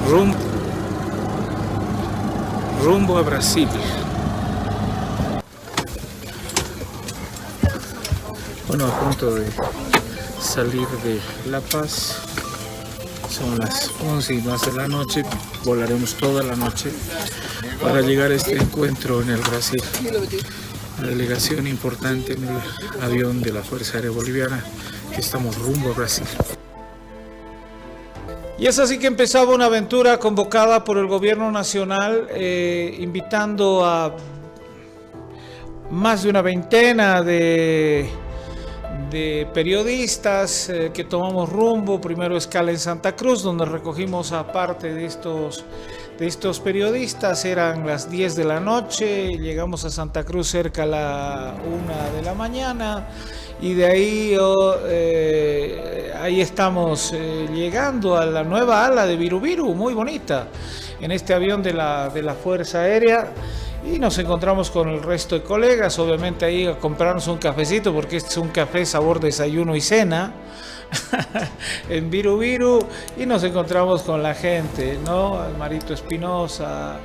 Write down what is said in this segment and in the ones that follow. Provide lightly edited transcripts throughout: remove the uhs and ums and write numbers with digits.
rumbo, rumbo a Brasil. Bueno, a punto de salir de La Paz, son las 11 y más de la noche, volaremos toda la noche para llegar a este encuentro en el Brasil. Una delegación importante en el avión de la Fuerza Aérea Boliviana, que estamos rumbo a Brasil. Y es así que empezaba una aventura convocada por el gobierno nacional, invitando a más de una veintena de periodistas que tomamos rumbo. Primero escala en Santa Cruz, donde recogimos a parte de estos periodistas. Eran las 10 de la noche, llegamos a Santa Cruz cerca a la 1 de la mañana y de ahí ahí estamos llegando a la nueva ala de Viru, muy bonita, en este avión de la Fuerza Aérea. Y nos encontramos con el resto de colegas, obviamente ahí a comprarnos un cafecito, porque este es un café sabor desayuno y cena en Viru, y nos encontramos con la gente, ¿no? El Marito Espinosa,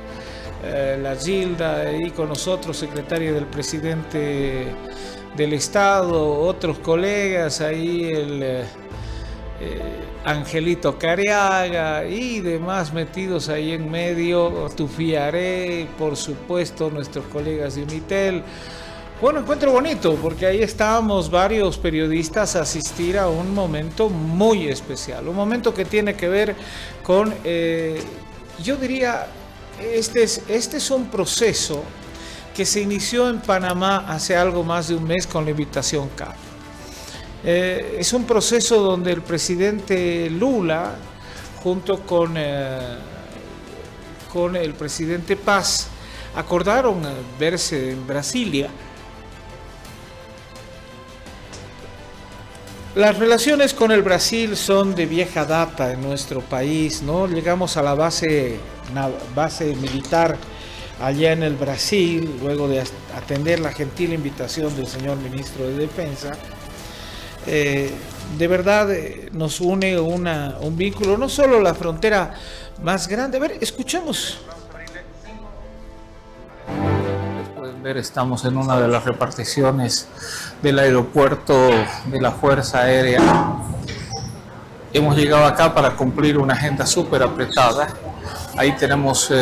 la Gilda, ahí con nosotros, secretaria del presidente del Estado, otros colegas, ahí el Angelito Cariaga y demás metidos ahí en medio, Tufiaré, por supuesto, nuestros colegas de Unitel. Bueno, encuentro bonito, porque ahí estábamos varios periodistas a asistir a un momento muy especial, un momento que tiene que ver con, yo diría, este es un proceso que se inició en Panamá hace algo más de un mes con la invitación CAF. Es un proceso donde el presidente Lula, junto con el presidente Paz, acordaron verse en Brasilia. Las relaciones con el Brasil son de vieja data en nuestro país, ¿no? Llegamos a la base militar allá en el Brasil, luego de atender la gentil invitación del señor ministro de Defensa. De verdad nos une un vínculo, no solo la frontera más grande. A ver, escuchemos. Pueden ver, estamos en una de las reparticiones del aeropuerto de la Fuerza Aérea. Hemos llegado acá para cumplir una agenda súper apretada. Ahí tenemos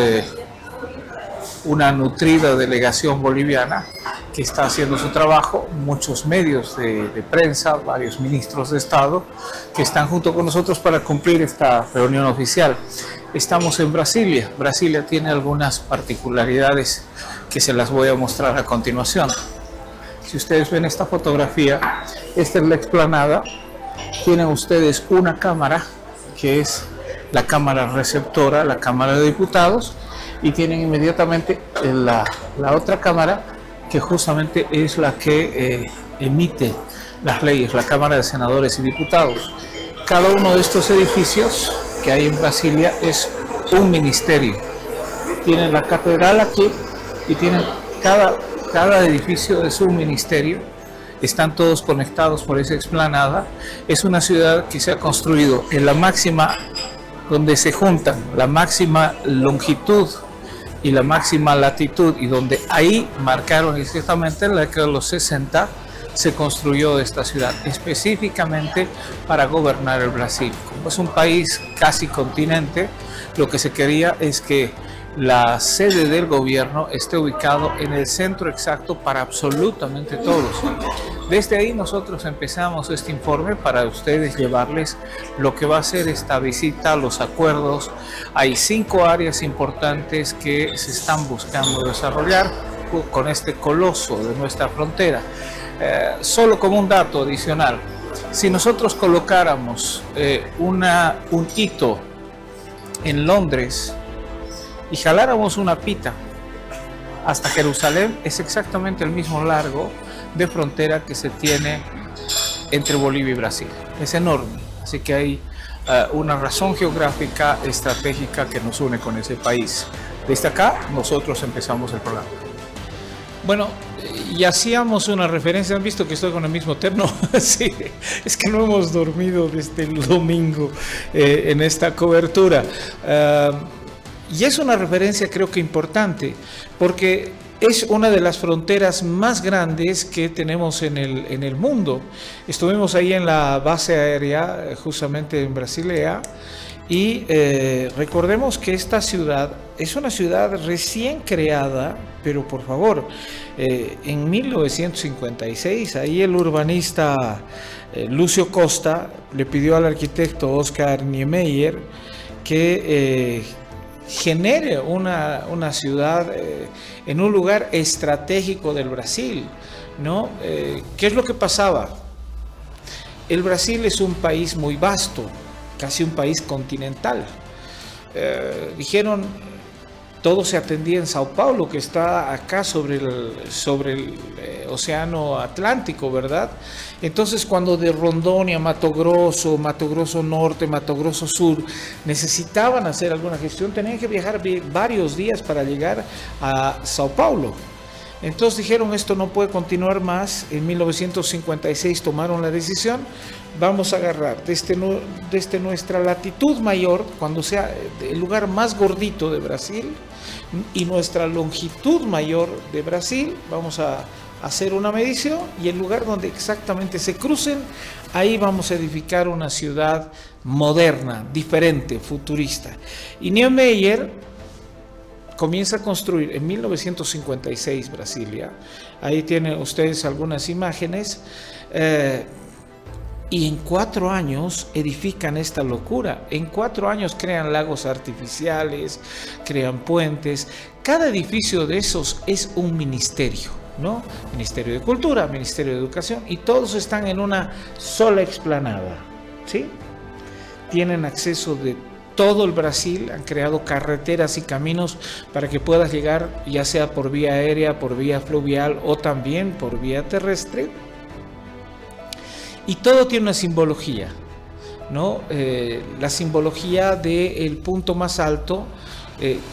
una nutrida delegación boliviana que está haciendo su trabajo, muchos medios de prensa, varios ministros de Estado que están junto con nosotros para cumplir esta reunión oficial. Estamos en Brasilia. Brasilia tiene algunas particularidades que se las voy a mostrar a continuación. Si ustedes ven esta fotografía, esta es la explanada. Tienen ustedes una cámara que es la cámara receptora, la Cámara de Diputados, y tienen inmediatamente la otra cámara que justamente es la que emite las leyes, la Cámara de Senadores y Diputados. Cada uno de estos edificios que hay en Brasilia es un ministerio. Tienen la catedral aquí y tienen cada edificio es un ministerio. Están todos conectados por esa explanada. Es una ciudad que se ha construido en la máxima, donde se juntan la máxima longitud y la máxima latitud, y donde ahí marcaron exactamente en la década de los 60 se construyó esta ciudad específicamente para gobernar el Brasil. Como es un país casi continente, lo que se quería es que la sede del gobierno esté ubicado en el centro exacto para absolutamente todos. Desde ahí nosotros empezamos este informe para ustedes llevarles lo que va a ser esta visita, los acuerdos. Hay 5 áreas importantes que se están buscando desarrollar con este coloso de nuestra frontera. Solo como un dato adicional, si nosotros colocáramos un hito en Londres y jaláramos una pita hasta Jerusalén, es exactamente el mismo largo de frontera que se tiene entre Bolivia y Brasil. Es enorme, así que hay una razón geográfica estratégica que nos une con ese país. Desde acá nosotros empezamos el programa. Bueno, y hacíamos una referencia, ¿han visto que estoy con el mismo terno? Sí, es que no hemos dormido desde el domingo en esta cobertura. Y es una referencia creo que importante, porque es una de las fronteras más grandes que tenemos en el mundo. Estuvimos ahí en la base aérea, justamente en Basilea, y recordemos que esta ciudad es una ciudad recién creada, pero por favor, en 1956, ahí el urbanista Lucio Costa le pidió al arquitecto Oscar Niemeyer que genere una ciudad en un lugar estratégico del Brasil, ¿no? ¿Qué es lo que pasaba? El Brasil es un país muy vasto, casi un país continental. Dijeron, todo se atendía en Sao Paulo, que está acá sobre el Océano Atlántico, ¿verdad? Entonces, cuando de Rondônia, Mato Grosso, Mato Grosso Norte, Mato Grosso Sur, necesitaban hacer alguna gestión, tenían que viajar varios días para llegar a Sao Paulo. Entonces dijeron, esto no puede continuar más. En 1956 tomaron la decisión, vamos a agarrar desde nuestra latitud mayor, cuando sea el lugar más gordito de Brasil, y nuestra longitud mayor de Brasil, vamos a hacer una medición, y el lugar donde exactamente se crucen, ahí vamos a edificar una ciudad moderna, diferente, futurista. Y Niemeyer comienza a construir en 1956 Brasilia. Ahí tienen ustedes algunas imágenes. Y en 4 años edifican esta locura. En 4 años crean lagos artificiales, crean puentes. Cada edificio de esos es un ministerio, ¿no? Ministerio de Cultura, Ministerio de Educación, y todos están en una sola explanada, ¿sí? Tienen acceso de todo el Brasil, han creado carreteras y caminos para que puedas llegar, ya sea por vía aérea, por vía fluvial o también por vía terrestre. Y todo tiene una simbología, ¿no? La simbología del punto más alto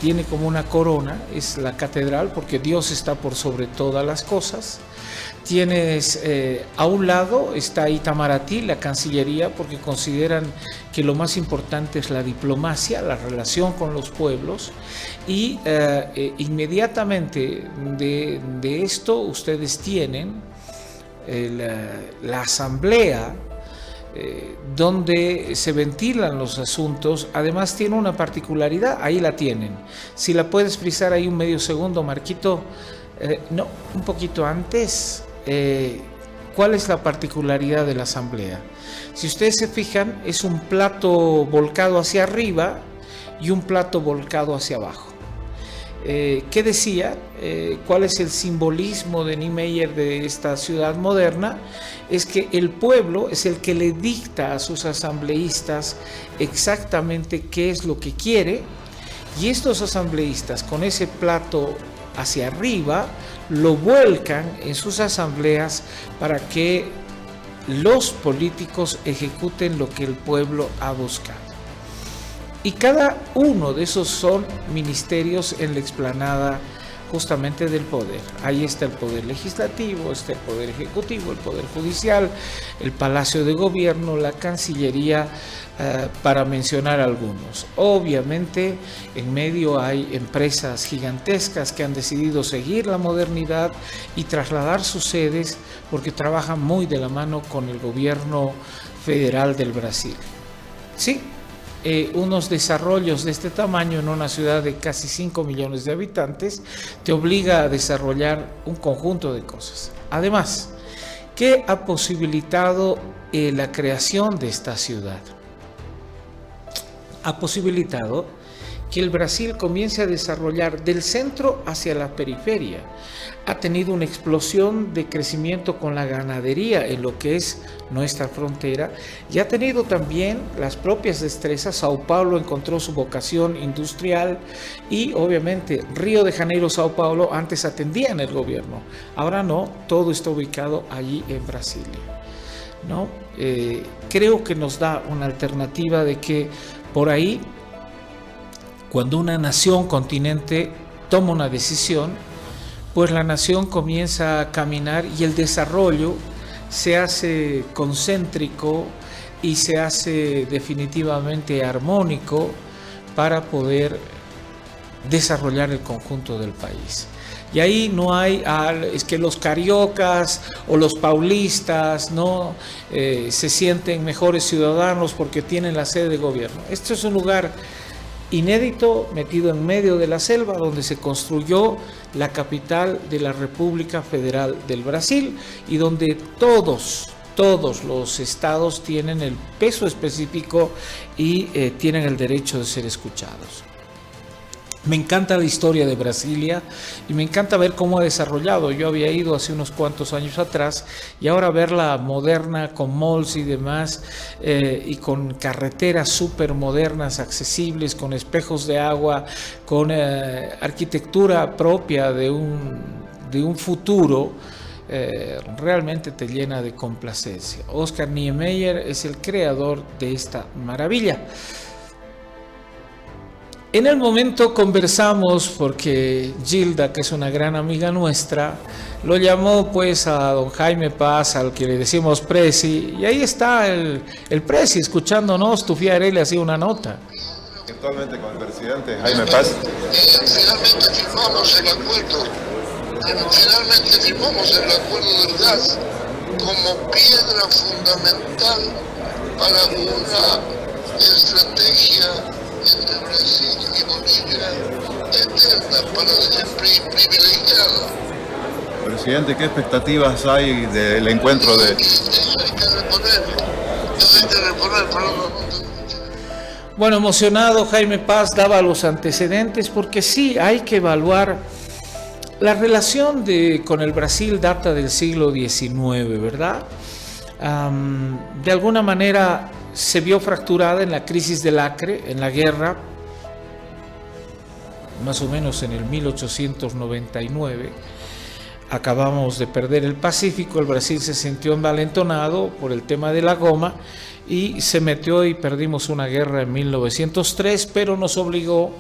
tiene como una corona, es la catedral, porque Dios está por sobre todas las cosas. Tienes a un lado está Itamaraty, la Cancillería, porque consideran que lo más importante es la diplomacia, la relación con los pueblos. Y inmediatamente de esto ustedes tienen la asamblea donde se ventilan los asuntos. Además tiene una particularidad, ahí la tienen. Si la puedes frizar ahí un medio segundo, Marquito. No, un poquito antes. ¿Cuál es la particularidad de la asamblea? Si ustedes se fijan, es un plato volcado hacia arriba y un plato volcado hacia abajo. ¿Qué decía? ¿Cuál es el simbolismo de Niemeyer de esta ciudad moderna? Es que el pueblo es el que le dicta a sus asambleístas exactamente qué es lo que quiere, y estos asambleístas con ese plato hacia arriba lo vuelcan en sus asambleas para que los políticos ejecuten lo que el pueblo ha buscado. Y cada uno de esos son ministerios en la explanada justamente del poder. Ahí está el poder legislativo, está el poder ejecutivo, el poder judicial, el palacio de gobierno, la cancillería, para mencionar algunos. Obviamente en medio hay empresas gigantescas que han decidido seguir la modernidad y trasladar sus sedes porque trabajan muy de la mano con el gobierno federal del Brasil. Sí. Unos desarrollos de este tamaño en una ciudad de casi 5 millones de habitantes te obliga a desarrollar un conjunto de cosas. Además, ¿qué ha posibilitado la creación de esta ciudad? Ha posibilitado que el Brasil comience a desarrollar del centro hacia la periferia. Ha tenido una explosión de crecimiento con la ganadería en lo que es nuestra frontera, y ha tenido también las propias destrezas. Sao Paulo encontró su vocación industrial, y obviamente Río de Janeiro, Sao Paulo antes atendían el gobierno, ahora no, todo está ubicado allí en Brasilia, ¿no? Creo que nos da una alternativa de que por ahí, cuando una nación continente toma una decisión, pues la nación comienza a caminar y el desarrollo se hace concéntrico y se hace definitivamente armónico para poder desarrollar el conjunto del país. Y ahí no hay, es que los cariocas o los paulistas no se sienten mejores ciudadanos porque tienen la sede de gobierno. Esto es un lugar inédito, metido en medio de la selva, donde se construyó la capital de la República Federal del Brasil y donde todos los estados tienen el peso específico y tienen el derecho de ser escuchados. Me encanta la historia de Brasilia y me encanta ver cómo ha desarrollado. Yo había ido hace unos cuantos años atrás y ahora verla moderna con malls y demás y con carreteras súper modernas, accesibles, con espejos de agua, con arquitectura propia de un futuro, realmente te llena de complacencia. Oscar Niemeyer es el creador de esta maravilla. En el momento conversamos porque Gilda, que es una gran amiga nuestra, lo llamó pues a don Jaime Paz, al que le decimos Presi, y ahí está el Presi escuchándonos. Tufiare le hacía una nota. Actualmente con el presidente Jaime Paz. Finalmente firmamos el acuerdo. Finalmente firmamos el acuerdo del gas como piedra fundamental para una estrategia entre Brasil y Bolivia eterna, para siempre y privilegiada. Presidente, ¿qué expectativas hay del encuentro de...? Eso hay que reponer, perdón. Bueno, emocionado, Jaime Paz daba los antecedentes porque sí, hay que evaluar. La relación con el Brasil data del siglo XIX, ¿verdad? De alguna manera se vio fracturada en la crisis del Acre, en la guerra, más o menos en el 1899. Acabamos de perder el Pacífico, el Brasil se sintió envalentonado por el tema de la goma y se metió y perdimos una guerra en 1903, pero nos obligó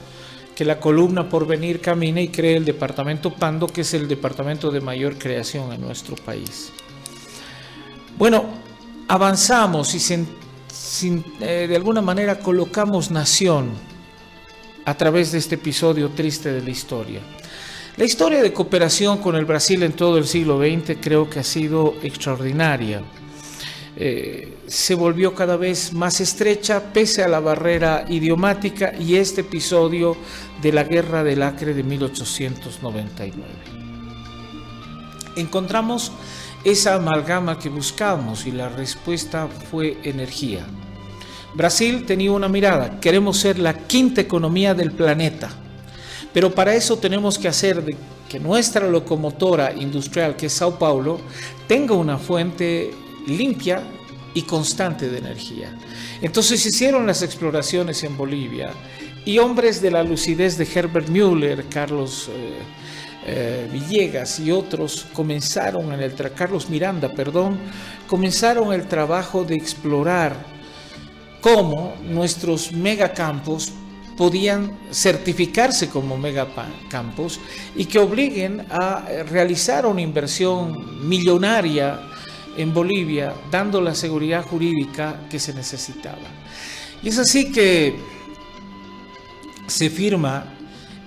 que la columna Porvenir camine y cree el departamento Pando, que es el departamento de mayor creación en nuestro país. Bueno, avanzamos y de alguna manera colocamos nación a través de este episodio triste de la historia. La historia de cooperación con el Brasil en todo el siglo XX creo que ha sido extraordinaria. Se volvió cada vez más estrecha pese a la barrera idiomática y este episodio de la Guerra del Acre de 1899. Encontramos esa amalgama que buscamos y la respuesta fue energía. Brasil tenía una mirada: queremos ser la quinta economía del planeta, pero para eso tenemos que hacer de que nuestra locomotora industrial, que es Sao Paulo, tenga una fuente limpia y constante de energía. Entonces hicieron las exploraciones en Bolivia y hombres de la lucidez de Herbert Müller, Carlos Villegas y otros Carlos Miranda, comenzaron el trabajo de explorar cómo nuestros megacampos podían certificarse como megacampos y que obliguen a realizar una inversión millonaria en Bolivia, dando la seguridad jurídica que se necesitaba. Y es así que se firma,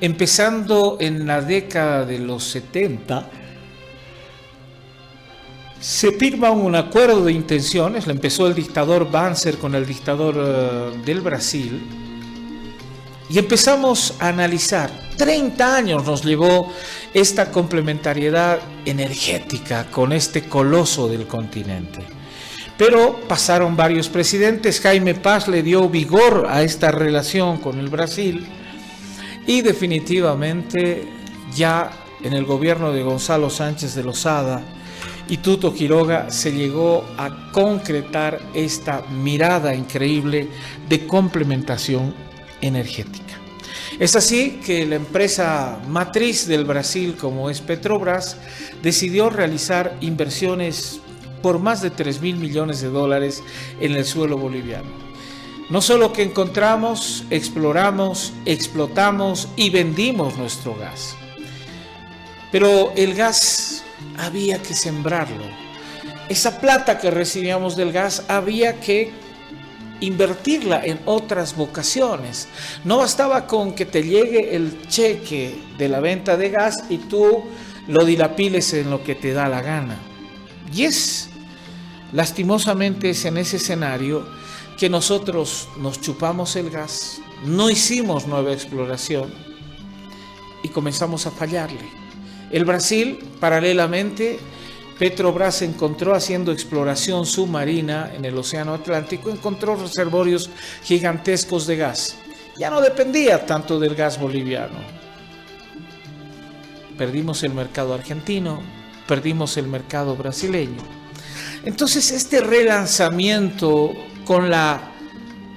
empezando en la década de los 70, se firma un acuerdo de intenciones. Le empezó el dictador Banzer con el dictador del Brasil, y empezamos a analizar. 30 años nos llevó esta complementariedad energética con este coloso del continente. Pero pasaron varios presidentes. Jaime Paz le dio vigor a esta relación con el Brasil y definitivamente ya en el gobierno de Gonzalo Sánchez de Lozada y Tuto Quiroga se llegó a concretar esta mirada increíble de complementación energética. Es así que la empresa matriz del Brasil, como es Petrobras, decidió realizar inversiones por más de 3.000 millones de dólares en el suelo boliviano. No solo que encontramos, exploramos, explotamos y vendimos nuestro gas. Pero el gas había que sembrarlo. Esa plata que recibíamos del gas había que invertirla en otras vocaciones. No bastaba con que te llegue el cheque de la venta de gas y tú lo dilapiles en lo que te da la gana. Y lastimosamente es en ese escenario que nosotros nos chupamos el gas, no hicimos nueva exploración y comenzamos a fallarle. El Brasil, paralelamente, Petrobras encontró, haciendo exploración submarina en el Océano Atlántico, encontró reservorios gigantescos de gas. Ya no dependía tanto del gas boliviano. Perdimos el mercado argentino, perdimos el mercado brasileño. Entonces este relanzamiento con la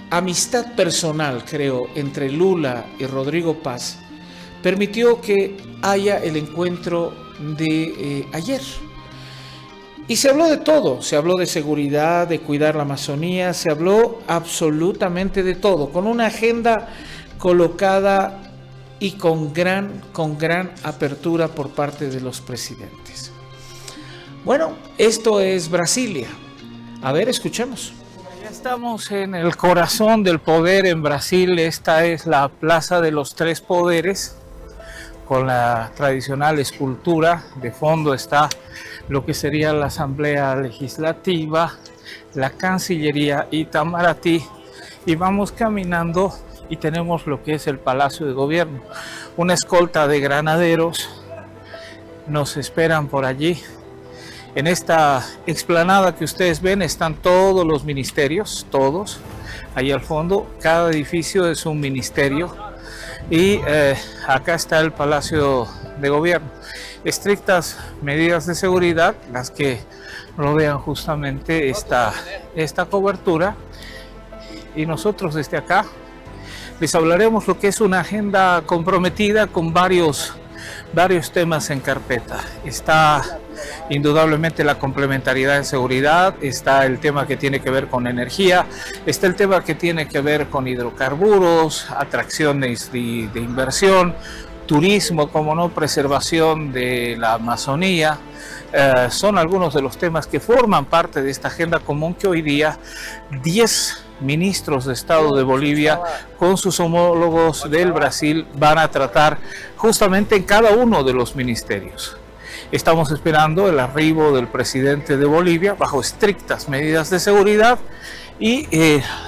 amistad personal, creo, entre Lula y Rodrigo Paz, permitió que haya el encuentro de ayer. Y se habló de todo, se habló de seguridad, de cuidar la Amazonía, se habló absolutamente de todo, con una agenda colocada y con gran apertura por parte de los presidentes. Bueno, esto es Brasilia. A ver, escuchemos. Ya estamos en el corazón del poder en Brasil. Esta es la Plaza de los Tres Poderes, con la tradicional escultura. De fondo está lo que sería la Asamblea Legislativa, la Cancillería Itamaraty, y vamos caminando y tenemos lo que es el Palacio de Gobierno. Una escolta de granaderos nos esperan por allí. En esta explanada que ustedes ven están todos los ministerios, todos, ahí al fondo. Cada edificio es un ministerio y acá está el Palacio de Gobierno. Estrictas medidas de seguridad las que rodean justamente esta cobertura, y nosotros desde acá les hablaremos lo que es una agenda comprometida con varios temas en carpeta. Está indudablemente la complementariedad en seguridad, está el tema que tiene que ver con energía, está el tema que tiene que ver con hidrocarburos, atracciones de inversión, turismo, como no, preservación de la Amazonía. Son algunos de los temas que forman parte de esta agenda común que hoy día 10 ministros de Estado de Bolivia con sus homólogos del Brasil van a tratar justamente en cada uno de los ministerios. Estamos esperando el arribo del presidente de Bolivia bajo estrictas medidas de seguridad y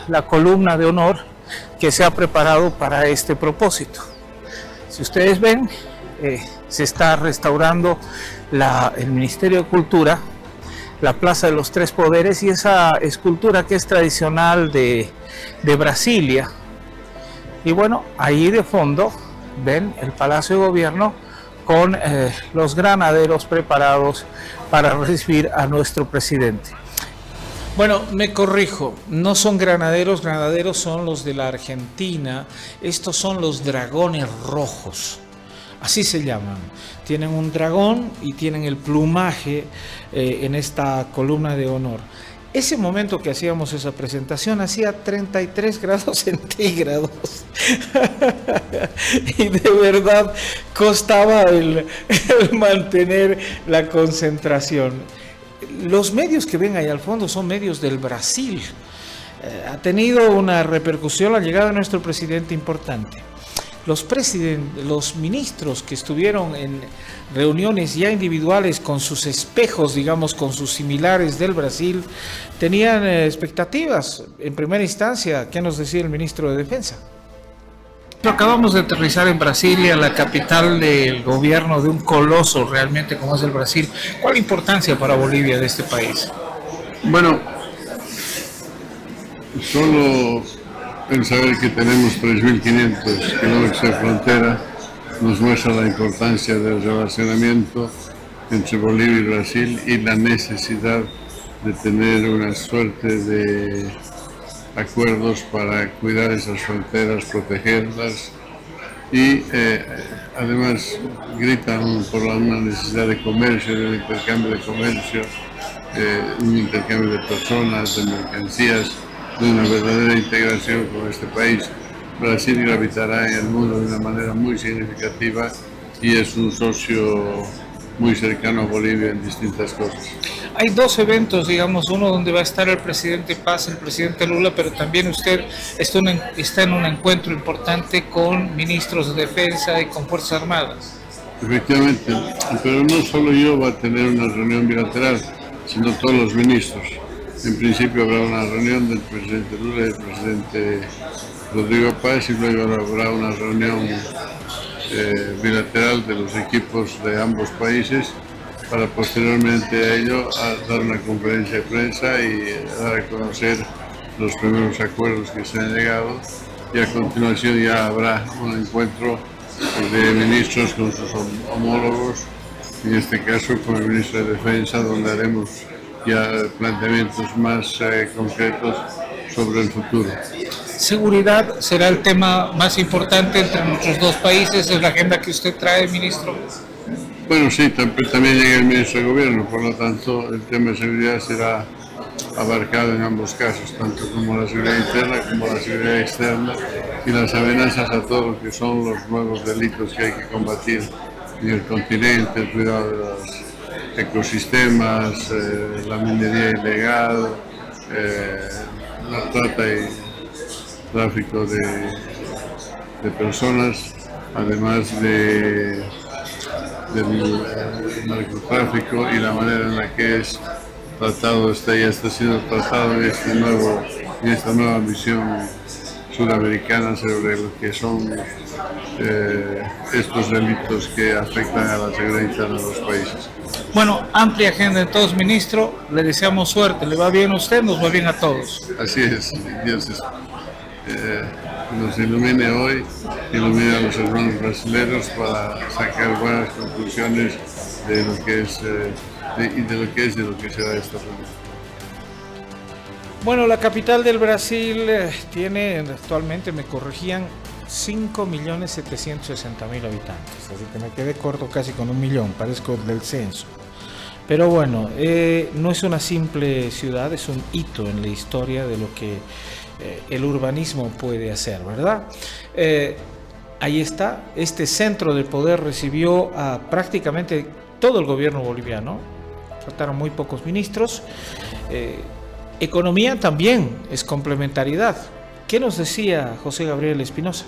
la columna de honor que se ha preparado para este propósito. Si ustedes ven, se está restaurando el Ministerio de Cultura, la Plaza de los Tres Poderes, y esa escultura que es tradicional de Brasilia. Y bueno, ahí de fondo ven el Palacio de Gobierno con los granaderos preparados para recibir a nuestro presidente. Bueno, me corrijo, no son granaderos son los de la Argentina. Estos son los dragones rojos, así se llaman. Tienen un dragón y tienen el plumaje en esta columna de honor. Ese momento que hacíamos esa presentación hacía 33 grados centígrados y de verdad costaba el mantener la concentración. Los medios que ven ahí al fondo son medios del Brasil. Ha tenido una repercusión la llegada de nuestro presidente importante. Los ministros que estuvieron en reuniones ya individuales con sus espejos, digamos, con sus similares del Brasil, tenían expectativas. En primera instancia, ¿qué nos decía el ministro de Defensa? Acabamos de aterrizar en Brasilia, la capital del gobierno de un coloso realmente como es el Brasil. ¿Cuál es la importancia para Bolivia de este país? Bueno, solo el saber que tenemos 3.500 kilómetros de frontera nos muestra la importancia del relacionamiento entre Bolivia y Brasil y la necesidad de tener una suerte de acuerdos para cuidar esas fronteras, protegerlas y además gritan por una necesidad de comercio, de un intercambio de comercio, un intercambio de personas, de mercancías, de una verdadera integración con este país. Brasil gravitará en el mundo de una manera muy significativa y es un socio muy cercano a Bolivia en distintas cosas. Hay dos eventos, digamos, uno donde va a estar el presidente Paz, el presidente Lula, pero también usted está en un encuentro importante con ministros de defensa y con Fuerzas Armadas. Efectivamente, pero no solo yo va a tener una reunión bilateral, sino todos los ministros. En principio habrá una reunión del presidente Lula y del presidente Rodrigo Paz, y luego habrá una reunión bilateral de los equipos de ambos países, para posteriormente a ello dar una conferencia de prensa y dar a conocer los primeros acuerdos que se han llegado, y a continuación ya habrá un encuentro de ministros con sus homólogos, en este caso con el ministro de Defensa, donde haremos ya planteamientos más concretos sobre el futuro. ¿Seguridad será el tema más importante entre nuestros dos países? ¿Es la agenda que usted trae, ministro? Bueno, sí, también llega el ministro de Gobierno, por lo tanto el tema de seguridad será abarcado en ambos casos, tanto como la seguridad interna como la seguridad externa, y las amenazas a todo lo que son los nuevos delitos que hay que combatir en el continente, el cuidado de los ecosistemas, la minería ilegal, la trata y tráfico de personas, además del narcotráfico y la manera en la que es tratado, ya está siendo tratado en esta nueva misión sudamericana sobre lo que son estos delitos que afectan a la seguridad interna de los países. Bueno, amplia agenda entonces, ministro. Le deseamos suerte. ¿Le va bien a usted? Nos va bien a todos. Así es, Dios nos ilumine hoy, ilumine a los hermanos brasileños para sacar buenas conclusiones de lo que es de lo que será esta reunión. Bueno, la capital del Brasil tiene actualmente, me corregían, 5.760.000 habitantes, así que me quedé corto casi con 1 millón, parezco del censo. Pero bueno, no es una simple ciudad, es un hito en la historia de lo que el urbanismo puede hacer, ¿verdad? Ahí está, este centro del poder recibió a prácticamente todo el gobierno boliviano, faltaron muy pocos ministros. Economía también es complementariedad. ¿Qué nos decía José Gabriel Espinosa?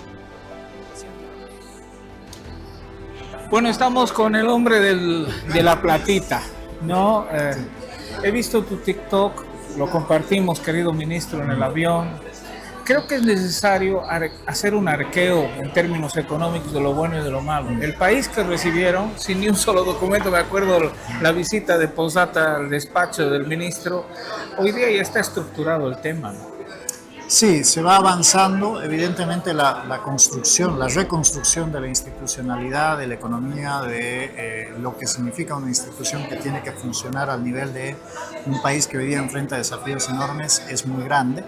Bueno, estamos con el hombre de la platita, ¿no? He visto tu TikTok, lo compartimos, querido ministro, en el avión. Creo que es necesario hacer un arqueo en términos económicos de lo bueno y de lo malo. El país que recibieron, sin ni un solo documento, me acuerdo la visita de Posata al despacho del ministro, hoy día ya está estructurado el tema, ¿no? Sí, se va avanzando. Evidentemente la reconstrucción de la institucionalidad, de la economía, de lo que significa una institución que tiene que funcionar al nivel de un país que hoy día enfrenta desafíos enormes, es muy grande.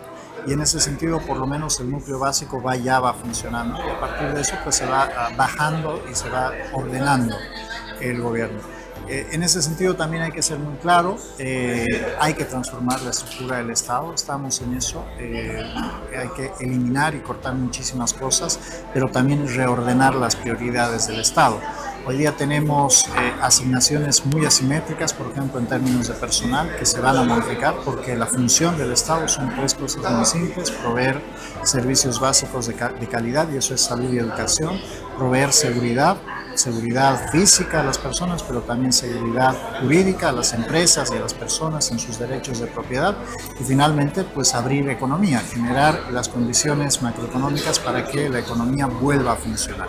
Y en ese sentido, por lo menos el núcleo básico ya va funcionando, y a partir de eso pues se va bajando y se va ordenando el gobierno. En ese sentido también hay que ser muy claro, hay que transformar la estructura del Estado, estamos en eso, hay que eliminar y cortar muchísimas cosas, pero también reordenar las prioridades del Estado. Hoy día tenemos asignaciones muy asimétricas, por ejemplo, en términos de personal, que se van a modificar porque la función del Estado son 3 cosas muy simples: proveer servicios básicos de calidad, y eso es salud y educación; proveer seguridad física a las personas, pero también seguridad jurídica a las empresas y a las personas en sus derechos de propiedad; y finalmente, pues abrir economía, generar las condiciones macroeconómicas para que la economía vuelva a funcionar.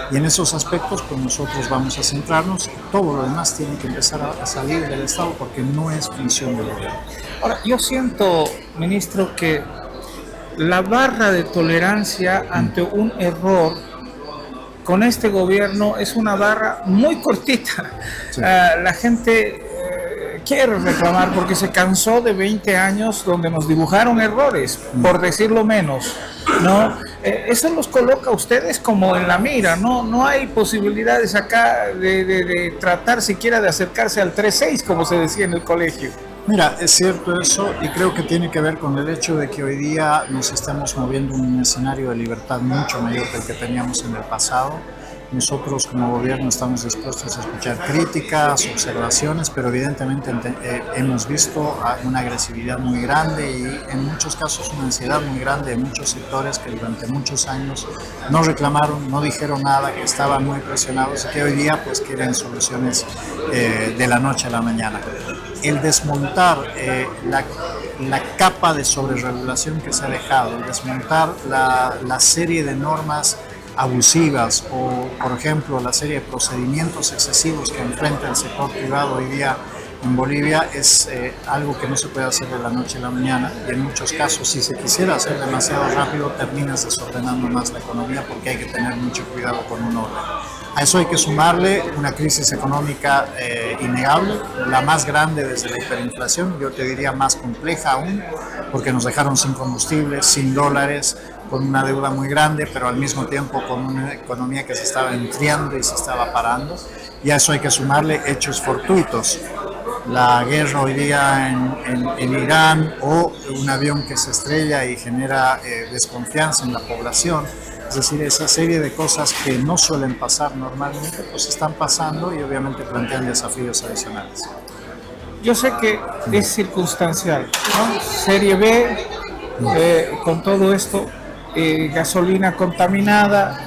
Y en esos aspectos, pues nosotros vamos a centrarnos, y todo lo demás tiene que empezar a salir del Estado porque no es función del gobierno. Ahora, yo siento, ministro, que la barra de tolerancia ante un error con este gobierno es una barra muy cortita. Sí. La gente quiere reclamar porque se cansó de 20 años donde nos dibujaron errores, por decirlo menos, ¿no? Eso los coloca a ustedes como en la mira, ¿no? No hay posibilidades acá de tratar siquiera de acercarse al 3-6, como se decía en el colegio. Mira, es cierto eso, y creo que tiene que ver con el hecho de que hoy día nos estamos moviendo en un escenario de libertad mucho mayor que el que teníamos en el pasado. Nosotros como gobierno estamos dispuestos a escuchar críticas, observaciones, pero evidentemente hemos visto una agresividad muy grande y en muchos casos una ansiedad muy grande de muchos sectores que durante muchos años no reclamaron, no dijeron nada, que estaban muy presionados y que hoy día pues quieren soluciones de la noche a la mañana. El desmontar la capa de sobreregulación que se ha dejado, el desmontar la serie de normas abusivas o, por ejemplo, la serie de procedimientos excesivos que enfrenta el sector privado hoy día en Bolivia es algo que no se puede hacer de la noche a la mañana y en muchos casos, si se quisiera hacer demasiado rápido, terminas desordenando más la economía porque hay que tener mucho cuidado con un orden. A eso hay que sumarle una crisis económica innegable, la más grande desde la hiperinflación, yo te diría más compleja aún, porque nos dejaron sin combustibles, sin dólares, con una deuda muy grande, pero al mismo tiempo con una economía que se estaba enfriando y se estaba parando. Y a eso hay que sumarle hechos fortuitos. La guerra hoy día en Irán o un avión que se estrella y genera desconfianza en la población. Es decir, esa serie de cosas que no suelen pasar normalmente, pues están pasando y obviamente plantean desafíos adicionales. Yo sé que es circunstancial, ¿no? Serie B, con todo esto, gasolina contaminada,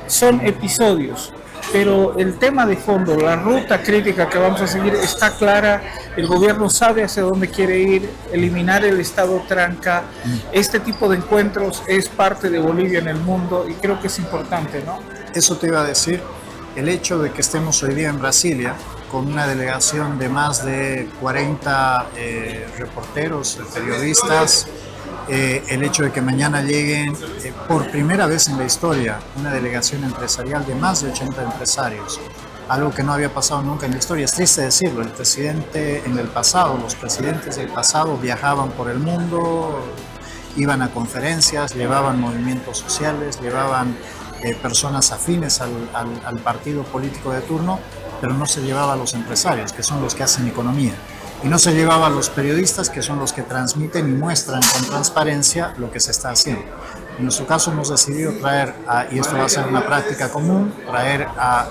son episodios, pero el tema de fondo, la ruta crítica que vamos a seguir está clara, el gobierno sabe hacia dónde quiere ir, eliminar el estado tranca, este tipo de encuentros es parte de Bolivia en el mundo y creo que es importante, ¿no? Eso te iba a decir, el hecho de que estemos hoy día en Brasilia con una delegación de más de 40 reporteros, periodistas, el hecho de que mañana lleguen por primera vez en la historia una delegación empresarial de más de 80 empresarios, algo que no había pasado nunca en la historia. Es triste decirlo, el presidente en el pasado, los presidentes del pasado viajaban por el mundo, iban a conferencias, llevaban movimientos sociales, llevaban personas afines al partido político de turno, pero no se llevaba a los empresarios, que son los que hacen economía. Y no se llevaba a los periodistas, que son los que transmiten y muestran con transparencia lo que se está haciendo. En nuestro caso hemos decidido traer, y esto va a ser una práctica común, traer a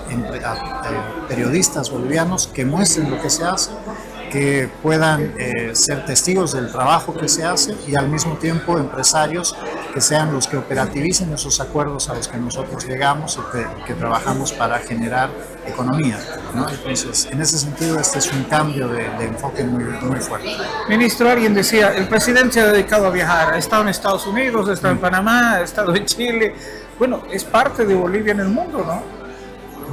periodistas bolivianos que muestren lo que se hace, que puedan ser testigos del trabajo que se hace y al mismo tiempo empresarios que sean los que operativicen esos acuerdos a los que nosotros llegamos y que trabajamos para generar economía, ¿no? Entonces, en ese sentido, este es un cambio de enfoque muy, muy fuerte. Ministro, alguien decía, el presidente se ha dedicado a viajar, ha estado en Estados Unidos, ha estado en Panamá, ha estado en Chile. Bueno, es parte de Bolivia en el mundo, ¿no?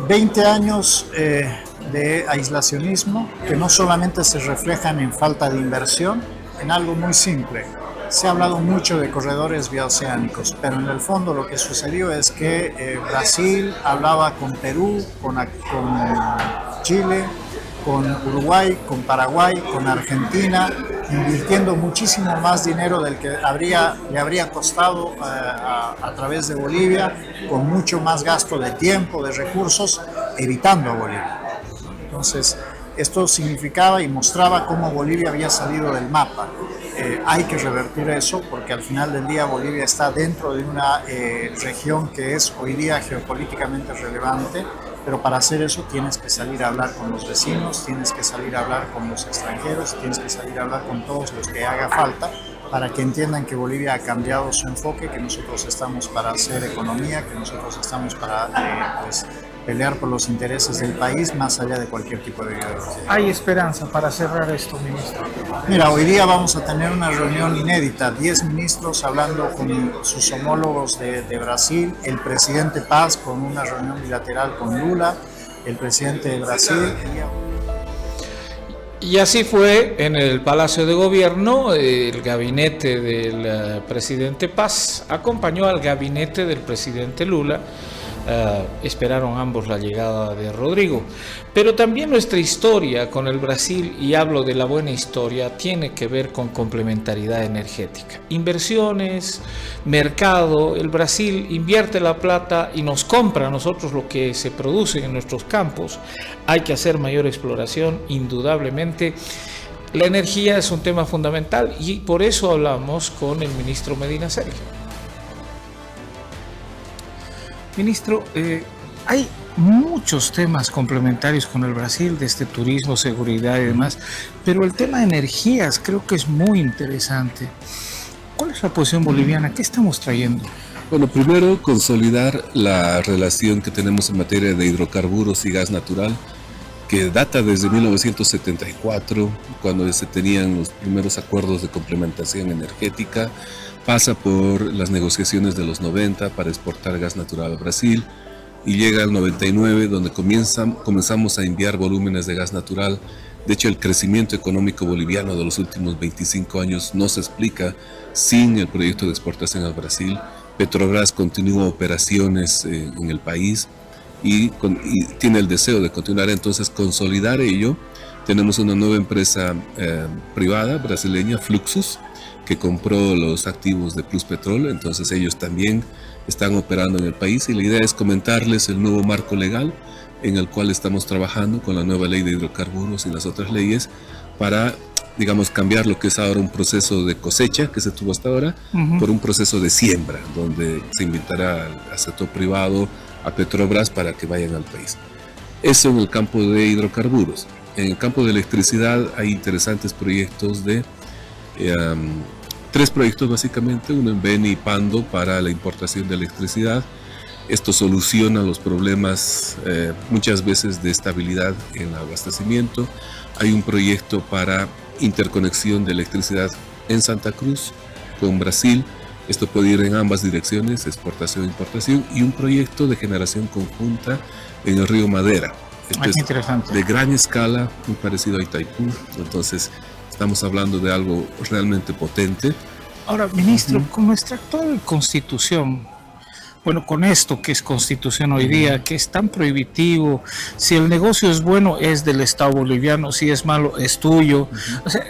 20 años de aislacionismo que no solamente se reflejan en falta de inversión, en algo muy simple. Se ha hablado mucho de corredores bioceánicos, pero en el fondo lo que sucedió es que Brasil hablaba con Perú, con Chile, con Uruguay, con Paraguay, con Argentina, invirtiendo muchísimo más dinero del que le habría costado a través de Bolivia, con mucho más gasto de tiempo, de recursos, evitando a Bolivia. Entonces, esto significaba y mostraba cómo Bolivia había salido del mapa. Hay que revertir eso porque al final del día Bolivia está dentro de una región que es hoy día geopolíticamente relevante, pero para hacer eso tienes que salir a hablar con los vecinos, tienes que salir a hablar con los extranjeros, tienes que salir a hablar con todos los que haga falta para que entiendan que Bolivia ha cambiado su enfoque, que nosotros estamos para hacer economía, que nosotros estamos para pelear por los intereses del país más allá de cualquier tipo de ideología. ¿Hay esperanza para cerrar esto, ministro? Mira, hoy día vamos a tener una reunión inédita, 10 ministros hablando con sus homólogos de Brasil, el presidente Paz con una reunión bilateral con Lula, el presidente de Brasil. Y así fue en el Palacio de Gobierno, el gabinete del presidente Paz acompañó al gabinete del presidente Lula. Esperaron ambos la llegada de Rodrigo, pero también nuestra historia con el Brasil, y hablo de la buena historia, tiene que ver con complementariedad energética, inversiones, mercado. El Brasil invierte la plata y nos compra a nosotros lo que se produce en nuestros campos. Hay que hacer mayor exploración, indudablemente. La energía es un tema fundamental y por eso hablamos con el ministro Medina Sergio. Ministro, Hay muchos temas complementarios con el Brasil, desde turismo, seguridad y demás, pero el tema de energías creo que es muy interesante. ¿Cuál es la posición boliviana? ¿Qué estamos trayendo? Bueno, primero consolidar la relación que tenemos en materia de hidrocarburos y gas natural, que data desde 1974, cuando se tenían los primeros acuerdos de complementación energética, pasa por las negociaciones de los 90 para exportar gas natural a Brasil, y llega al 99, donde comenzamos a enviar volúmenes de gas natural. De hecho, el crecimiento económico boliviano de los últimos 25 años no se explica sin el proyecto de exportación al Brasil. Petrobras continúa operaciones en el país y tiene el deseo de continuar, entonces consolidar ello. Tenemos una nueva empresa privada brasileña, Fluxus, que compró los activos de Pluspetrol, entonces ellos también están operando en el país, y la idea es comentarles el nuevo marco legal en el cual estamos trabajando con la nueva ley de hidrocarburos y las otras leyes para, digamos, cambiar lo que es ahora un proceso de cosecha que se tuvo hasta ahora por un proceso de siembra, donde se invitará al sector privado, a Petrobras, para que vayan al país. Eso en el campo de hidrocarburos. En el campo de electricidad hay interesantes proyectos de 3 proyectos básicamente, uno en Beni y Pando para la importación de electricidad. Esto soluciona los problemas muchas veces de estabilidad en el abastecimiento. Hay un proyecto para interconexión de electricidad en Santa Cruz con Brasil. Esto puede ir en ambas direcciones, exportación e importación, y un proyecto de generación conjunta en el río Madera. Esto es interesante. De gran escala, muy parecido a Itaipú. Entonces, estamos hablando de algo realmente potente. Ahora, ministro, con nuestra actual constitución, bueno, con esto que es constitución hoy día, que es tan prohibitivo, si el negocio es bueno es del Estado boliviano, si es malo es tuyo. O sea,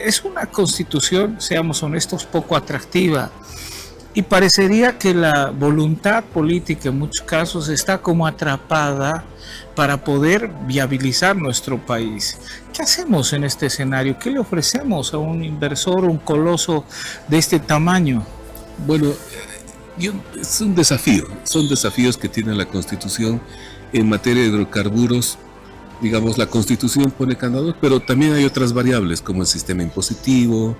es una constitución, seamos honestos, poco atractiva. Y parecería que la voluntad política en muchos casos está como atrapada para poder viabilizar nuestro país. ¿Qué hacemos en este escenario? ¿Qué le ofrecemos a un inversor, un coloso de este tamaño? Bueno, es un desafío, son desafíos que tiene la Constitución en materia de hidrocarburos. Digamos, la Constitución pone candados, pero también hay otras variables como el sistema impositivo,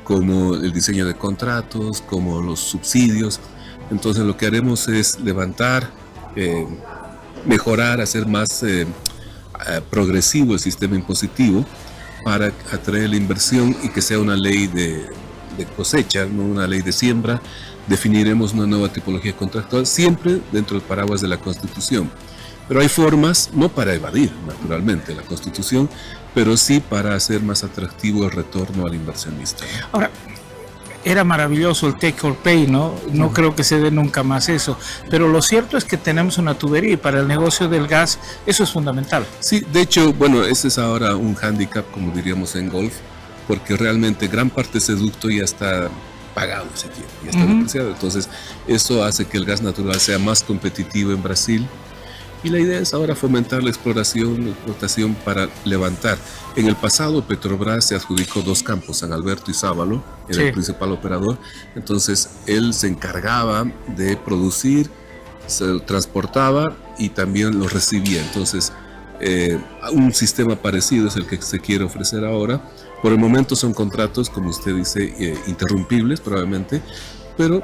como el diseño de contratos, como los subsidios. Entonces lo que haremos es levantar, mejorar, hacer más progresivo el sistema impositivo para atraer la inversión y que sea una ley de cosecha, no una ley de siembra. Definiremos una nueva tipología contractual, siempre dentro del paraguas de la Constitución. Pero hay formas, no para evadir naturalmente la Constitución, pero sí para hacer más atractivo el retorno al inversionista, ¿no? Ahora, era maravilloso el take or pay, ¿no? No creo que se dé nunca más eso. Pero lo cierto es que tenemos una tubería y para el negocio del gas eso es fundamental. Sí, de hecho, bueno, ese es ahora un hándicap, como diríamos en golf, porque realmente gran parte de ese ducto ya está pagado, si quiere, ya está depreciado. Entonces, eso hace que el gas natural sea más competitivo en Brasil. Y la idea es ahora fomentar la explotación para levantar. En el pasado Petrobras se adjudicó 2 campos, San Alberto y Sábalo, era el principal operador. Entonces él se encargaba de producir, se transportaba y también lo recibía. Entonces un sistema parecido es el que se quiere ofrecer ahora. Por el momento son contratos, como usted dice, interrumpibles probablemente, pero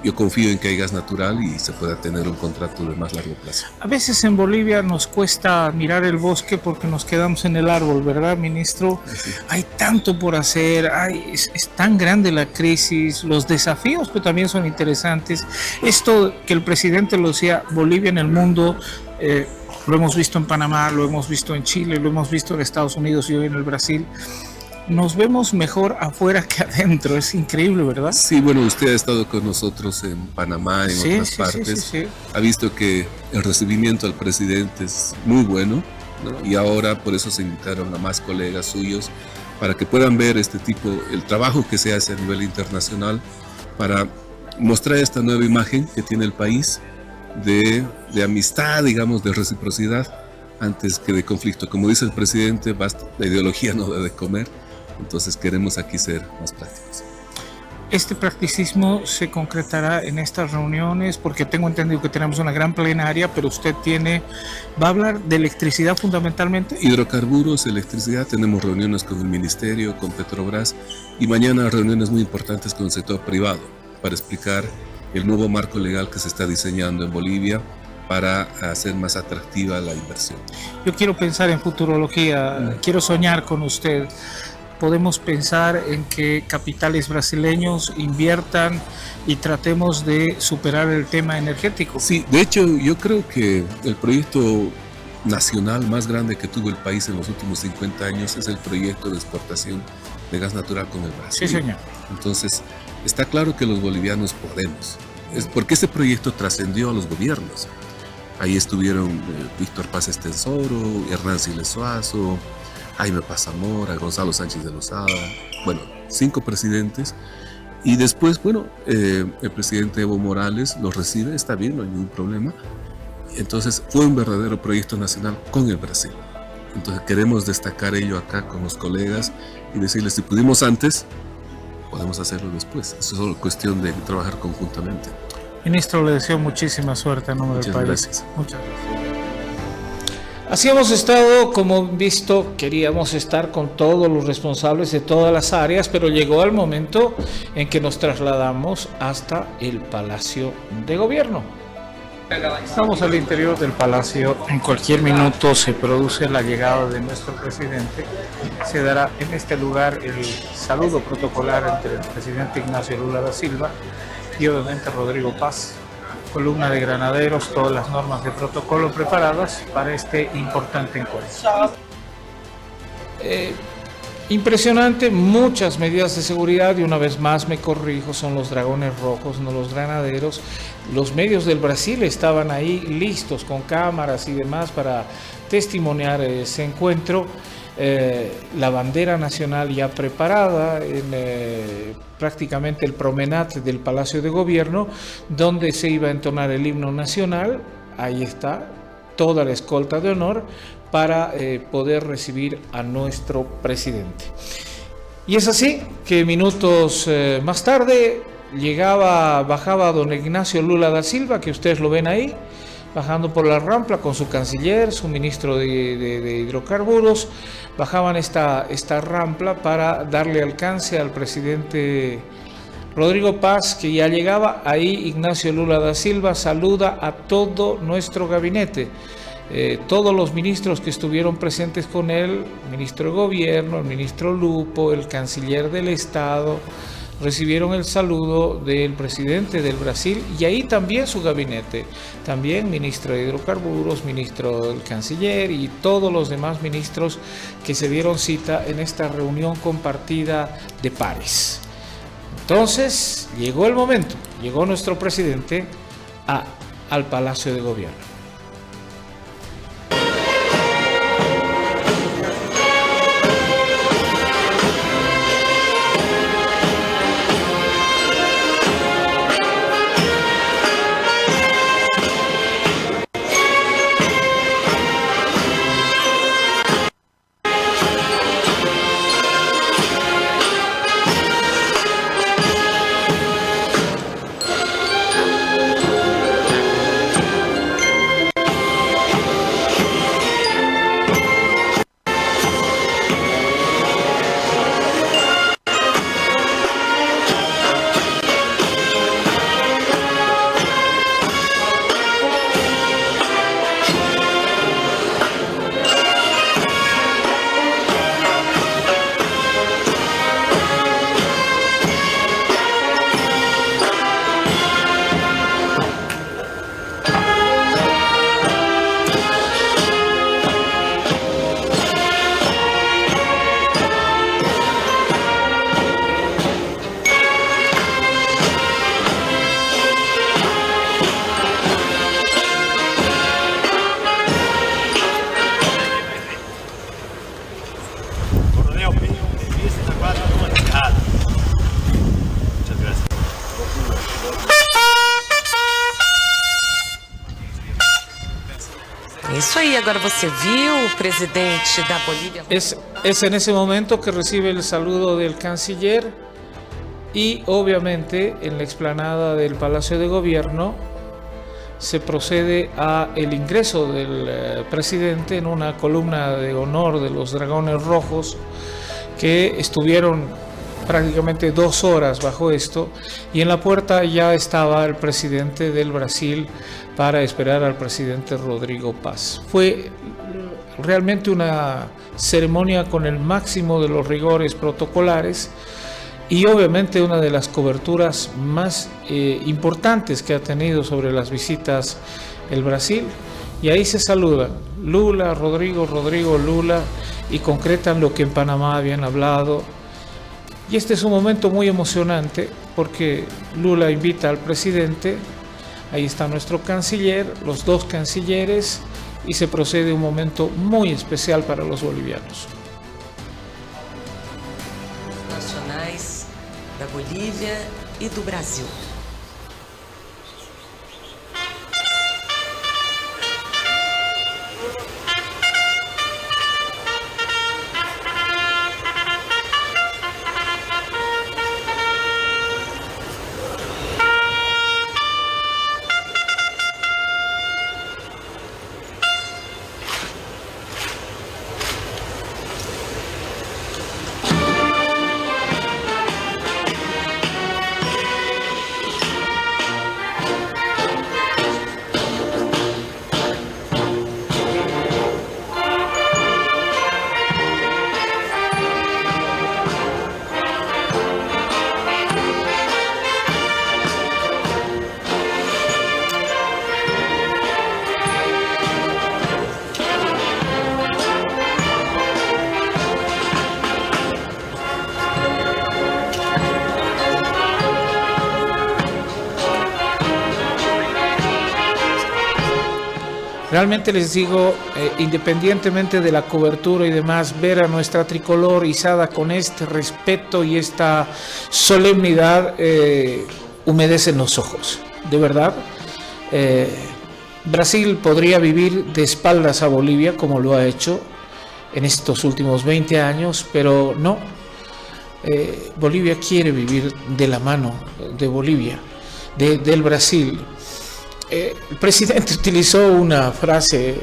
yo confío en que hay gas natural y se pueda tener un contrato de más largo plazo. A veces en Bolivia nos cuesta mirar el bosque porque nos quedamos en el árbol, ¿verdad, ministro? Sí. Hay tanto por hacer, es tan grande la crisis, los desafíos que también son interesantes. Esto que el presidente lo decía, Bolivia en el mundo, lo hemos visto en Panamá, lo hemos visto en Chile, lo hemos visto en Estados Unidos y hoy en el Brasil. Nos vemos mejor afuera que adentro, es increíble, ¿verdad? Sí, bueno, usted ha estado con nosotros en Panamá, en otras partes. Sí. Ha visto que el recibimiento al presidente es muy bueno, ¿no? Y ahora por eso se invitaron a más colegas suyos para que puedan ver el trabajo que se hace a nivel internacional para mostrar esta nueva imagen que tiene el país de amistad, digamos, de reciprocidad antes que de conflicto. Como dice el presidente, basta, la ideología no debe comer. Entonces queremos aquí ser más prácticos. Este practicismo se concretará en estas reuniones porque tengo entendido que tenemos una gran plenaria, pero usted va a hablar de electricidad fundamentalmente. Hidrocarburos, electricidad, tenemos reuniones con el Ministerio, con Petrobras y mañana reuniones muy importantes con el sector privado para explicar el nuevo marco legal que se está diseñando en Bolivia para hacer más atractiva la inversión. Yo quiero pensar en futurología, quiero soñar con usted. Podemos pensar en que capitales brasileños inviertan y tratemos de superar el tema energético. Sí, de hecho yo creo que el proyecto nacional más grande que tuvo el país en los últimos 50 años es el proyecto de exportación de gas natural con el Brasil. Sí, señor. Entonces, está claro que los bolivianos podemos. Es porque ese proyecto trascendió a los gobiernos. Ahí estuvieron Víctor Paz Estensoro, Hernán Siles Suazo, Jaime Paz Zamora, Gonzalo Sánchez de Lozada, bueno, 5 presidentes. Y después, bueno, el presidente Evo Morales lo recibe, está bien, no hay ningún problema. Entonces, fue un verdadero proyecto nacional con el Brasil. Entonces, queremos destacar ello acá con los colegas y decirles, si pudimos antes, podemos hacerlo después. Es solo cuestión de trabajar conjuntamente. Ministro, le deseo muchísima suerte en nombre del país. Gracias. Muchas gracias. Así hemos estado, como visto, queríamos estar con todos los responsables de todas las áreas, pero llegó el momento en que nos trasladamos hasta el Palacio de Gobierno. Estamos al interior del Palacio, en cualquier minuto se produce la llegada de nuestro presidente. Se dará en este lugar el saludo protocolar entre el presidente Ignacio Lula da Silva y obviamente Rodrigo Paz. Columna de granaderos, todas las normas de protocolo preparadas para este importante encuentro. Impresionante, muchas medidas de seguridad y una vez más me corrijo, son los dragones rojos, no los granaderos. Los medios del Brasil estaban ahí listos con cámaras y demás para testimoniar ese encuentro. La bandera nacional ya preparada en prácticamente el promenade del Palacio de Gobierno, donde se iba a entonar el himno nacional. Ahí está toda la escolta de honor para poder recibir a nuestro presidente. Y es así que minutos más tarde bajaba don Ignacio Lula da Silva, que ustedes lo ven ahí, bajando por la rampa con su canciller, su ministro de hidrocarburos. Bajaban esta rampa para darle alcance al presidente Rodrigo Paz, que ya llegaba. Ahí Ignacio Lula da Silva saluda a todo nuestro gabinete, todos los ministros que estuvieron presentes con él, el ministro de Gobierno, el ministro Lupo, el canciller del Estado, recibieron el saludo del presidente del Brasil y ahí también su gabinete, también ministro de hidrocarburos, ministro del canciller y todos los demás ministros que se dieron cita en esta reunión compartida de pares. Entonces llegó el momento, llegó nuestro presidente al Palacio de Gobierno. Isso aí, agora você viu o presidente da Bolívia. Es en ese momento que recibe el saludo del canciller y obviamente en la explanada del Palacio de Gobierno se procede a el ingreso del presidente en una columna de honor de los Dragones Rojos, que estuvieron prácticamente 2 horas bajo esto, y en la puerta ya estaba el presidente del Brasil para esperar al presidente Rodrigo Paz. Fue realmente una ceremonia con el máximo de los rigores protocolares y obviamente una de las coberturas más importantes que ha tenido sobre las visitas el Brasil. Y ahí se saludan Lula, Rodrigo, Lula, y concretan lo que en Panamá habían hablado. Y este es un momento muy emocionante porque Lula invita al presidente, ahí está nuestro canciller, los 2 cancilleres, y se procede a un momento muy especial para los bolivianos. Nacionais da Bolívia e do Brasil. Realmente les digo, independientemente de la cobertura y demás, ver a nuestra tricolor izada con este respeto y esta solemnidad humedecen los ojos, de verdad. Brasil podría vivir de espaldas a Bolivia como lo ha hecho en estos últimos 20 años, pero no. Bolivia quiere vivir de la mano de Bolivia, del Brasil. El presidente utilizó una frase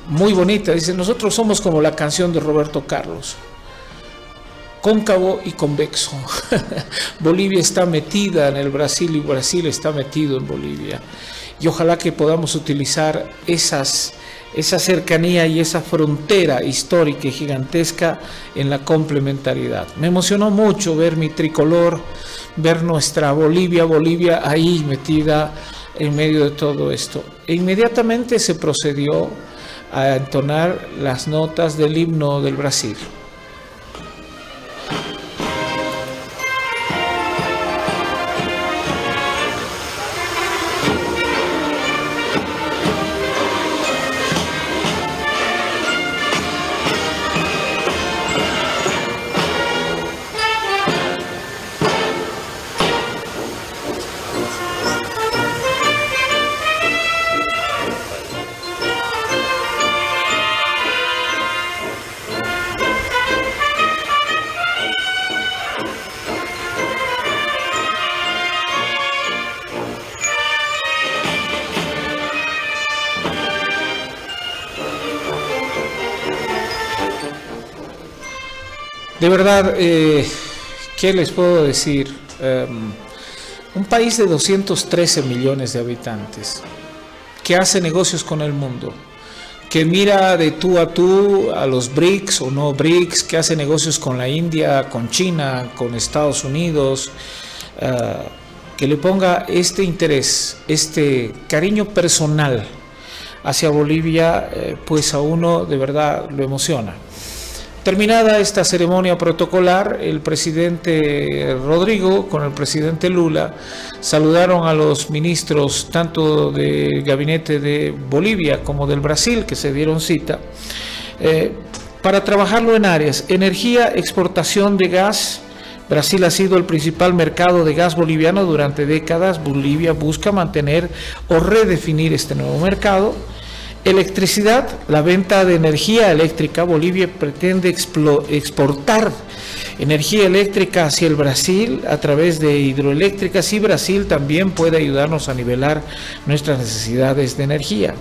muy bonita, dice: nosotros somos como la canción de Roberto Carlos, cóncavo y convexo. Bolivia está metida en el Brasil y Brasil está metido en Bolivia, y ojalá que podamos utilizar esa cercanía y esa frontera histórica y gigantesca en la complementariedad. Me emocionó mucho ver mi tricolor, ver nuestra Bolivia ahí metida en medio de todo esto. E inmediatamente se procedió a entonar las notas del himno del Brasil. De verdad, ¿qué les puedo decir? Un país de 213 millones de habitantes, que hace negocios con el mundo, que mira de tú a los BRICS o no BRICS, que hace negocios con la India, con China, con Estados Unidos, que le ponga este interés, este cariño personal hacia Bolivia, pues a uno de verdad lo emociona. Terminada esta ceremonia protocolar, el presidente Rodrigo con el presidente Lula saludaron a los ministros tanto del gabinete de Bolivia como del Brasil, que se dieron cita para trabajarlo en áreas: energía, exportación de gas. Brasil ha sido el principal mercado de gas boliviano durante décadas. Bolivia busca mantener o redefinir este nuevo mercado. Electricidad, la venta de energía eléctrica. Bolivia pretende exportar energía eléctrica hacia el Brasil a través de hidroeléctricas, y Brasil también puede ayudarnos a nivelar nuestras necesidades de energía.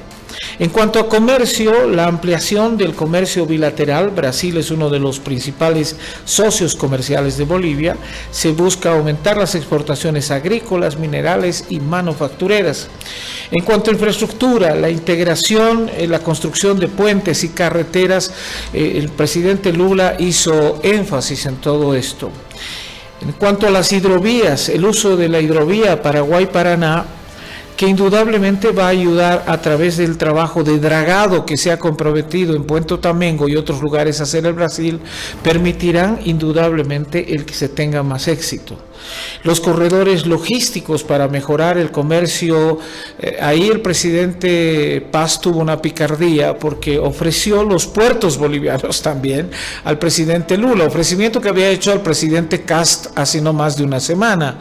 En cuanto a comercio, la ampliación del comercio bilateral. Brasil es uno de los principales socios comerciales de Bolivia. Se busca aumentar las exportaciones agrícolas, minerales y manufactureras. En cuanto a infraestructura, la integración, la construcción de puentes y carreteras, el presidente Lula hizo énfasis en todo esto. En cuanto a las hidrovías, el uso de la hidrovía Paraguay-Paraná, que indudablemente va a ayudar a través del trabajo de dragado que se ha comprometido en Puente Tamengo y otros lugares a hacer el Brasil, permitirán indudablemente el que se tenga más éxito. Los corredores logísticos para mejorar el comercio, ahí el presidente Paz tuvo una picardía porque ofreció los puertos bolivianos también al presidente Lula, ofrecimiento que había hecho al presidente Cast hace no más de una semana.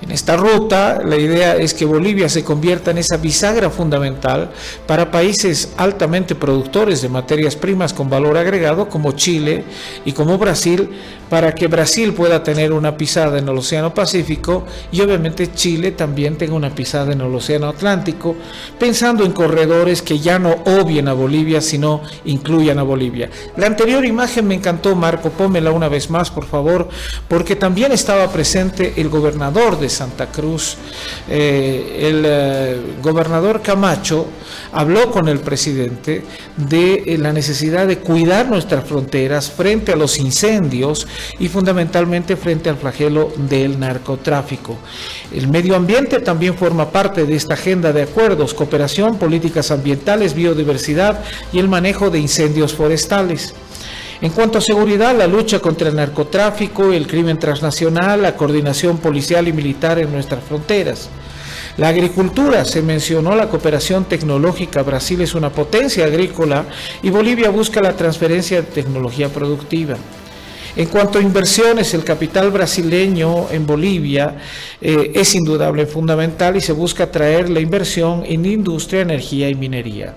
En esta ruta la idea es que Bolivia se convierta en esa bisagra fundamental para países altamente productores de materias primas con valor agregado como Chile y como Brasil, para que Brasil pueda tener una pisada en el Océano Pacífico y obviamente Chile también tenga una pisada en el Océano Atlántico, pensando en corredores que ya no obvien a Bolivia, sino incluyan a Bolivia. La anterior imagen me encantó, Marco, pónmela una vez más, por favor, porque también estaba presente el gobernador de Santa Cruz, el gobernador Camacho. Habló con el presidente de la necesidad de cuidar nuestras fronteras frente a los incendios y fundamentalmente frente al flagelo del narcotráfico. El medio ambiente también forma parte de esta agenda de acuerdos: cooperación, políticas ambientales, biodiversidad y el manejo de incendios forestales. En cuanto a seguridad, la lucha contra el narcotráfico, el crimen transnacional, la coordinación policial y militar en nuestras fronteras. La agricultura, se mencionó la cooperación tecnológica. Brasil es una potencia agrícola y Bolivia busca la transferencia de tecnología productiva. En cuanto a inversiones, el capital brasileño en Bolivia es indudable, fundamental, y se busca atraer la inversión en industria, energía y minería.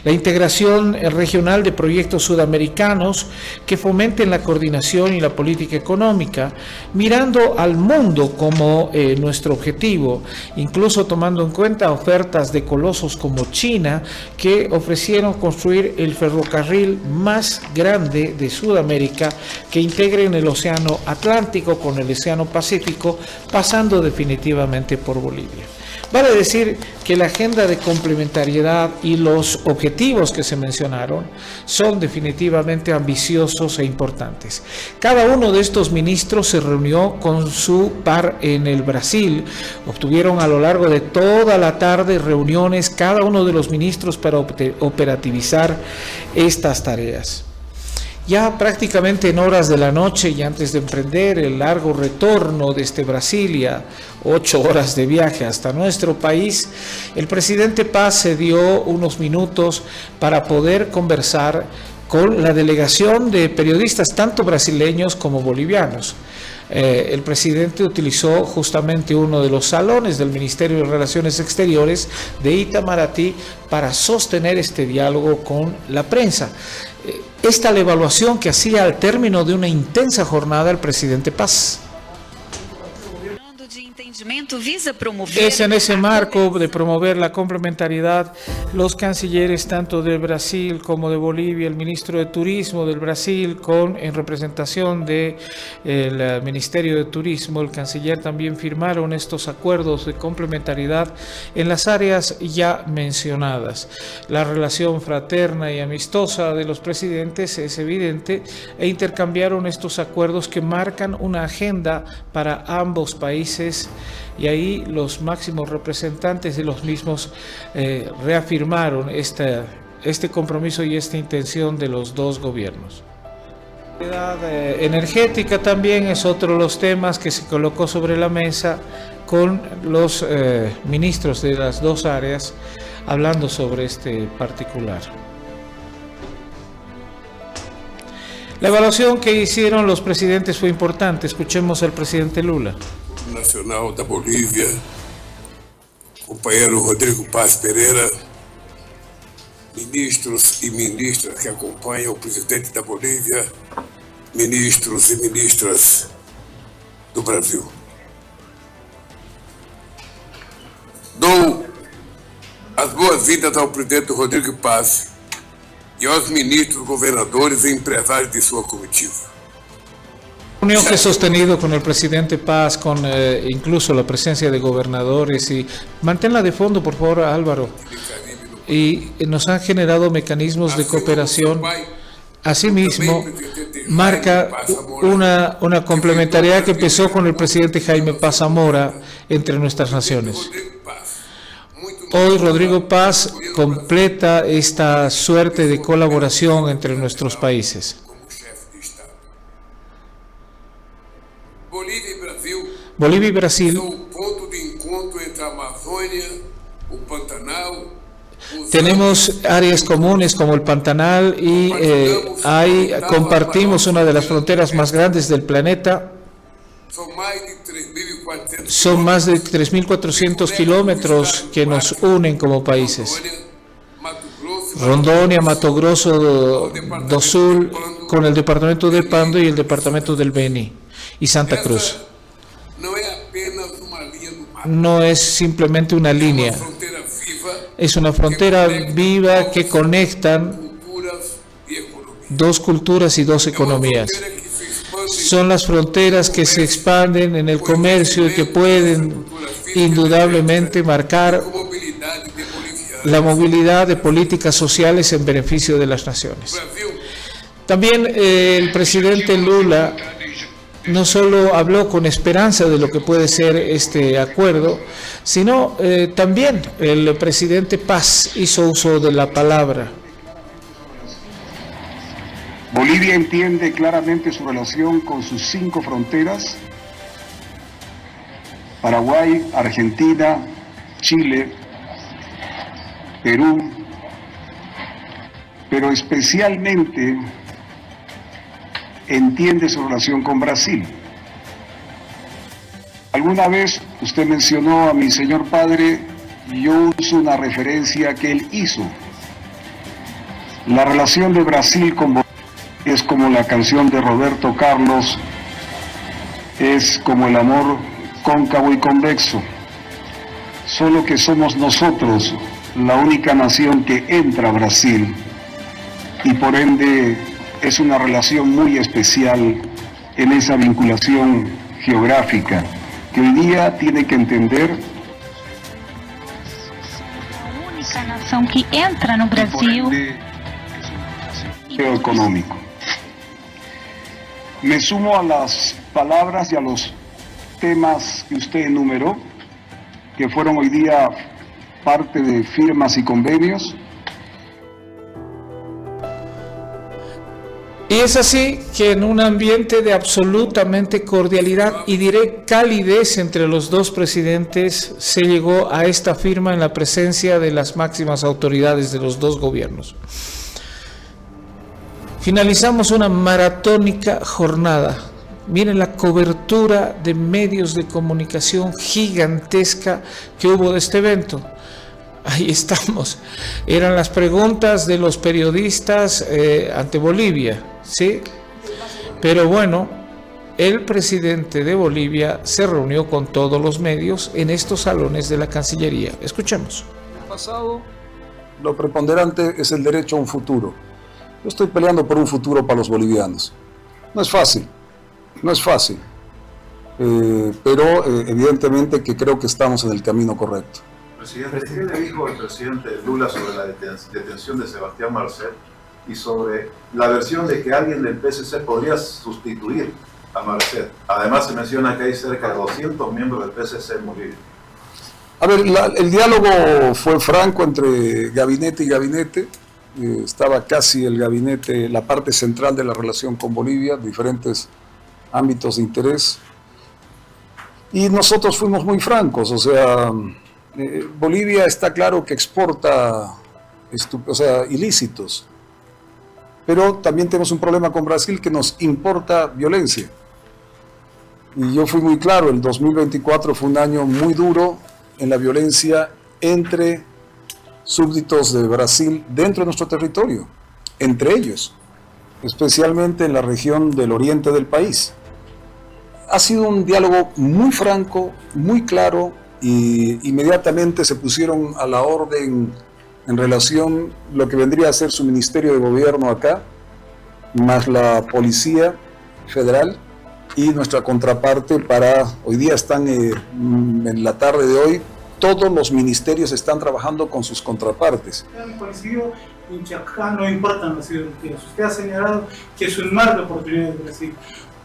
La integración regional de proyectos sudamericanos que fomenten la coordinación y la política económica, mirando al mundo como nuestro objetivo, incluso tomando en cuenta ofertas de colosos como China, que ofrecieron construir el ferrocarril más grande de Sudamérica, que integre en el Océano Atlántico con el Océano Pacífico, pasando definitivamente por Bolivia. Vale decir que la agenda de complementariedad y los objetivos que se mencionaron son definitivamente ambiciosos e importantes. Cada uno de estos ministros se reunió con su par en el Brasil. Obtuvieron a lo largo de toda la tarde reuniones cada uno de los ministros para operativizar estas tareas. Ya prácticamente en horas de la noche y antes de emprender el largo retorno desde Brasilia, 8 horas de viaje hasta nuestro país, el presidente Paz se dio unos minutos para poder conversar con la delegación de periodistas tanto brasileños como bolivianos. El presidente utilizó justamente uno de los salones del Ministerio de Relaciones Exteriores de Itamaraty para sostener este diálogo con la prensa. Esta es la evaluación que hacía al término de una intensa jornada el presidente Paz. Es en ese marco de promover la complementariedad, los cancilleres tanto de Brasil como de Bolivia, el ministro de Turismo del Brasil en representación del Ministerio de Turismo, el canciller, también firmaron estos acuerdos de complementariedad en las áreas ya mencionadas. La relación fraterna y amistosa de los presidentes es evidente e intercambiaron estos acuerdos que marcan una agenda para ambos países. Y ahí los máximos representantes de los mismos reafirmaron este compromiso y esta intención de los dos gobiernos. La seguridad energética también es otro de los temas que se colocó sobre la mesa con los ministros de las dos áreas hablando sobre este particular. La evaluación que hicieron los presidentes fue importante. Escuchemos al presidente Lula. Nacional da Bolívia, companheiro Rodrigo Paz Pereira, ministros e ministras que acompanham o presidente da Bolívia, ministros e ministras do Brasil. Dou as boas-vindas ao presidente Rodrigo Paz e aos ministros, governadores e empresários de sua comitiva. Reunión que he sostenido con el presidente Paz, con incluso la presencia de gobernadores, y manténla de fondo, por favor, Álvaro, y nos han generado mecanismos de cooperación. Asimismo, marca una complementariedad que empezó con el presidente Jaime Paz Zamora entre nuestras naciones. Hoy Rodrigo Paz completa esta suerte de colaboración entre nuestros países. Bolívia y Brasil tenemos áreas comunes como el Pantanal y compartimos una de las fronteras más grandes del planeta. Son más de 3.400 kilómetros que nos unen como países. Rondônia, Mato Grosso do Sul, con el departamento de Pando y el departamento del Beni y Santa Cruz. No es simplemente una línea, es una frontera viva que conectan dos culturas y dos economías. Son las fronteras que se expanden en el comercio y que pueden indudablemente marcar la movilidad de políticas sociales en beneficio de las naciones. También el presidente Lula no solo habló con esperanza de lo que puede ser este acuerdo, sino también el presidente Paz hizo uso de la palabra. Bolivia entiende claramente su relación con sus 5 fronteras: Paraguay, Argentina, Chile, Perú, pero especialmente entiende su relación con Brasil. Alguna vez usted mencionó a mi señor padre y yo uso una referencia que él hizo. La relación de Brasil con Bolivia es como la canción de Roberto Carlos, es como el amor cóncavo y convexo, solo que somos nosotros la única nación que entra a Brasil y por ende es una relación muy especial en esa vinculación geográfica que hoy día tiene que entender. La única nación que entra no Brasil. Geoeconómico. Me sumo a las palabras y a los temas que usted enumeró, que fueron hoy día parte de firmas y convenios. Y es así que en un ambiente de absolutamente cordialidad y diré calidez entre los dos presidentes se llegó a esta firma en la presencia de las máximas autoridades de los dos gobiernos. Finalizamos una maratónica jornada. Miren la cobertura de medios de comunicación gigantesca que hubo de este evento. Ahí estamos. Eran las preguntas de los periodistas ante Bolivia, ¿sí? Pero bueno, el presidente de Bolivia se reunió con todos los medios en estos salones de la Cancillería. Escuchemos. En el pasado, lo preponderante es el derecho a un futuro. Yo estoy peleando por un futuro para los bolivianos. No es fácil, pero evidentemente que creo que estamos en el camino correcto. Presidente, ¿qué le dijo el presidente Lula sobre la detención de Sebastián Marcet y sobre la versión de que alguien del PSC podría sustituir a Marcet? Además se menciona que hay cerca de 200 miembros del PSC en Bolivia. A ver, el diálogo fue franco entre gabinete y gabinete. Estaba casi el gabinete, la parte central de la relación con Bolivia, diferentes ámbitos de interés. Y nosotros fuimos muy francos, o sea, Bolivia está claro que exporta ilícitos, pero también tenemos un problema con Brasil que nos importa violencia. Y yo fui muy claro, el 2024 fue un año muy duro en la violencia entre súbditos de Brasil dentro de nuestro territorio, entre ellos, especialmente en la región del oriente del país. Ha sido un diálogo muy franco, muy claro, y inmediatamente se pusieron a la orden en relación lo que vendría a ser su ministerio de gobierno acá, más la Policía Federal y nuestra contraparte hoy día están en la tarde de hoy, todos los ministerios están trabajando con sus contrapartes. Coincidió en que acá no importan las ideologías. Usted ha señalado que es un mar de oportunidades de Brasil.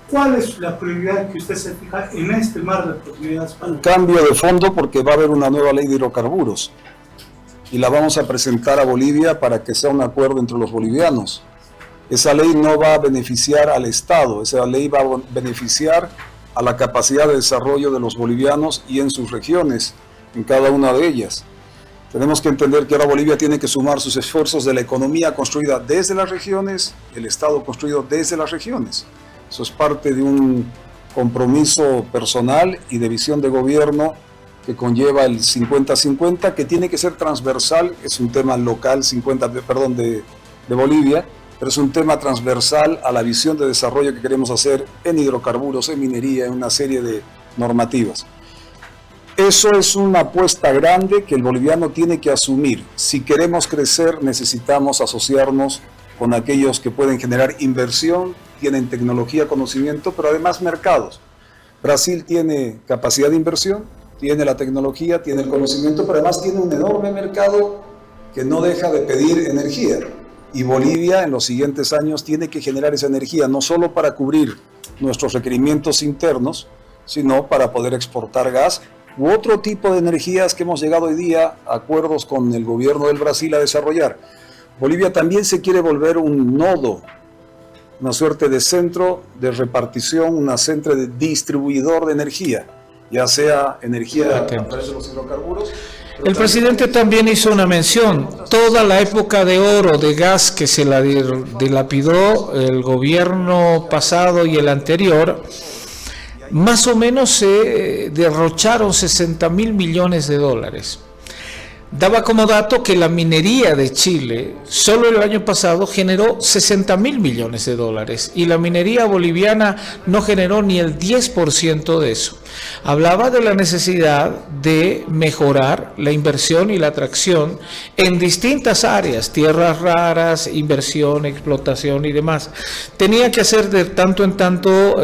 ¿Cuál es la prioridad que usted se fija en este mar de oportunidades? Un cambio de fondo, porque va a haber una nueva ley de hidrocarburos y la vamos a presentar a Bolivia para que sea un acuerdo entre los bolivianos. Esa ley no va a beneficiar al Estado, esa ley va a beneficiar a la capacidad de desarrollo de los bolivianos y en sus regiones, en cada una de ellas. Tenemos que entender que ahora Bolivia tiene que sumar sus esfuerzos de la economía construida desde las regiones, el Estado construido desde las regiones. Eso es parte de un compromiso personal y de visión de gobierno que conlleva el 50-50, que tiene que ser transversal, es un tema local, de Bolivia, pero es un tema transversal a la visión de desarrollo que queremos hacer en hidrocarburos, en minería, en una serie de normativas. Eso es una apuesta grande que el boliviano tiene que asumir. Si queremos crecer, necesitamos asociarnos con aquellos que pueden generar inversión, tienen tecnología, conocimiento, pero además mercados. Brasil tiene capacidad de inversión, tiene la tecnología, tiene el conocimiento, pero además tiene un enorme mercado que no deja de pedir energía. Y Bolivia en los siguientes años tiene que generar esa energía, no solo para cubrir nuestros requerimientos internos, sino para poder exportar gas u otro tipo de energías que hemos llegado hoy día a acuerdos con el gobierno del Brasil a desarrollar. Bolivia también se quiere volver un nodo, una suerte de centro de repartición, una centro de distribuidor de energía, ya sea energía a través de los hidrocarburos. El presidente también hizo una mención, toda la época de oro de gas que se la dilapidó el gobierno pasado y el anterior, más o menos se derrocharon 60.000 millones de dólares. Daba como dato que la minería de Chile solo el año pasado generó 60.000 millones de dólares y la minería boliviana no generó ni el 10% de eso. Hablaba de la necesidad de mejorar la inversión y la atracción en distintas áreas, tierras raras, inversión, explotación y demás. Tenía que hacer de tanto en tanto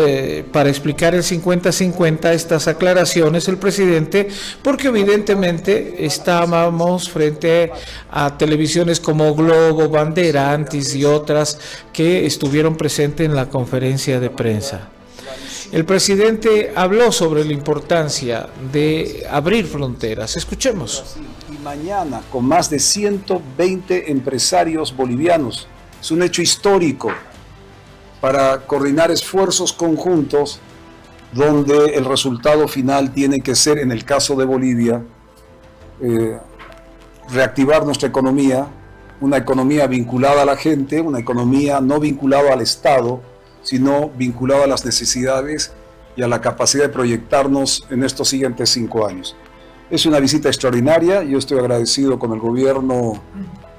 para explicar el 50-50 estas aclaraciones el presidente, porque evidentemente estábamos frente a televisiones como Globo, Bandeirantes y otras que estuvieron presentes en la conferencia de prensa. El presidente habló sobre la importancia de abrir fronteras. Escuchemos. Y mañana, con más de 120 empresarios bolivianos, es un hecho histórico para coordinar esfuerzos conjuntos donde el resultado final tiene que ser, en el caso de Bolivia, reactivar nuestra economía, una economía vinculada a la gente, una economía no vinculada al Estado, sino vinculada a las necesidades y a la capacidad de proyectarnos en estos siguientes 5 años. Es una visita extraordinaria, yo estoy agradecido con el gobierno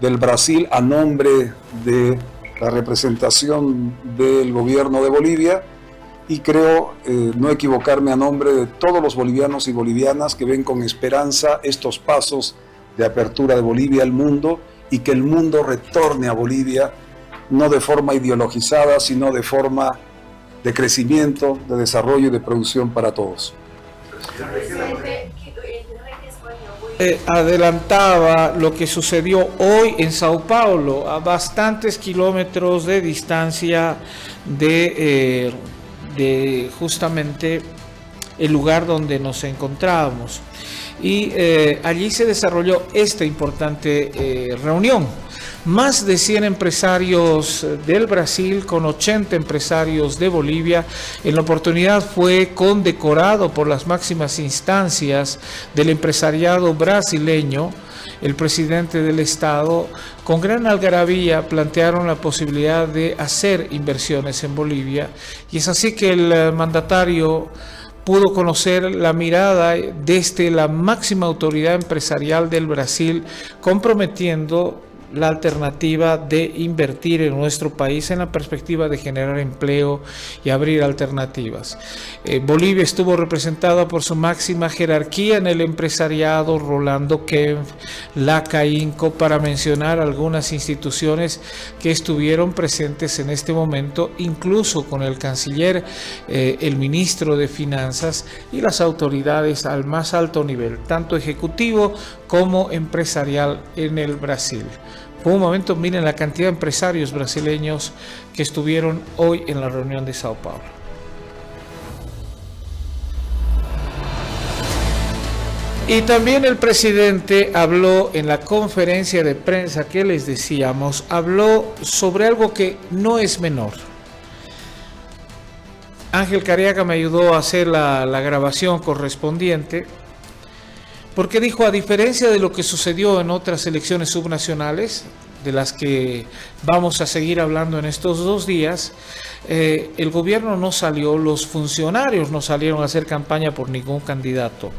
del Brasil a nombre de la representación del gobierno de Bolivia y creo no equivocarme a nombre de todos los bolivianos y bolivianas que ven con esperanza estos pasos de apertura de Bolivia al mundo y que el mundo retorne a Bolivia no de forma ideologizada, sino de forma de crecimiento, de desarrollo y de producción para todos. Adelantaba lo que sucedió hoy en Sao Paulo, a bastantes kilómetros de distancia de justamente el lugar donde nos encontrábamos. Y allí se desarrolló esta importante reunión. Más de 100 empresarios del Brasil con 80 empresarios de Bolivia. En la oportunidad fue condecorado por las máximas instancias del empresariado brasileño. El presidente del Estado, con gran algarabía, plantearon la posibilidad de hacer inversiones en Bolivia. Y es así que el mandatario pudo conocer la mirada desde la máxima autoridad empresarial del Brasil, comprometiendo la alternativa de invertir en nuestro país en la perspectiva de generar empleo y abrir alternativas. Bolivia estuvo representada por su máxima jerarquía en el empresariado, Rolando Kempf, Laca Inco, para mencionar algunas instituciones que estuvieron presentes en este momento, incluso con el canciller, el ministro de Finanzas y las autoridades al más alto nivel, tanto ejecutivo como empresarial en el Brasil. Por un momento, miren la cantidad de empresarios brasileños que estuvieron hoy en la reunión de Sao Paulo. Y también el presidente habló en la conferencia de prensa que les decíamos, habló sobre algo que no es menor. Ángel Cariaga me ayudó a hacer la grabación correspondiente, porque dijo, a diferencia de lo que sucedió en otras elecciones subnacionales, de las que vamos a seguir hablando en estos 2 días, el gobierno no salió, los funcionarios no salieron a hacer campaña por ningún candidato.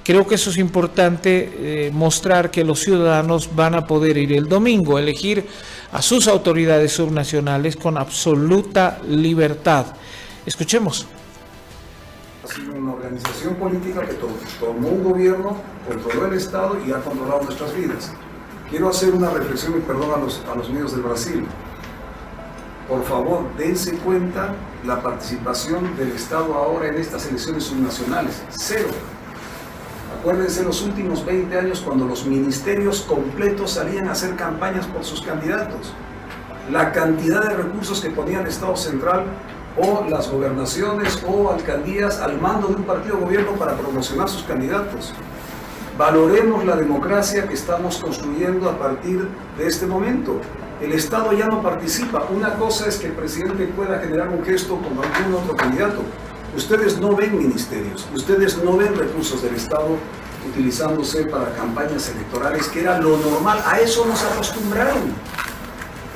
Creo que eso es importante, mostrar que los ciudadanos van a poder ir el domingo a elegir a sus autoridades subnacionales con absoluta libertad. Escuchemos. Ha sido una organización política que tomó un gobierno, controló el Estado y ha controlado nuestras vidas. Quiero hacer una reflexión y perdón a los medios del Brasil. Por favor, dense cuenta la participación del Estado ahora en estas elecciones subnacionales. 0. Acuérdense los últimos 20 años cuando los ministerios completos salían a hacer campañas por sus candidatos. La cantidad de recursos que ponía el Estado central o las gobernaciones o alcaldías al mando de un partido de gobierno para promocionar sus candidatos. Valoremos la democracia que estamos construyendo a partir de este momento. El Estado ya no participa. Una cosa es que el presidente pueda generar un gesto con algún otro candidato. Ustedes no ven ministerios, ustedes no ven recursos del Estado utilizándose para campañas electorales, que era lo normal. A eso nos acostumbraron.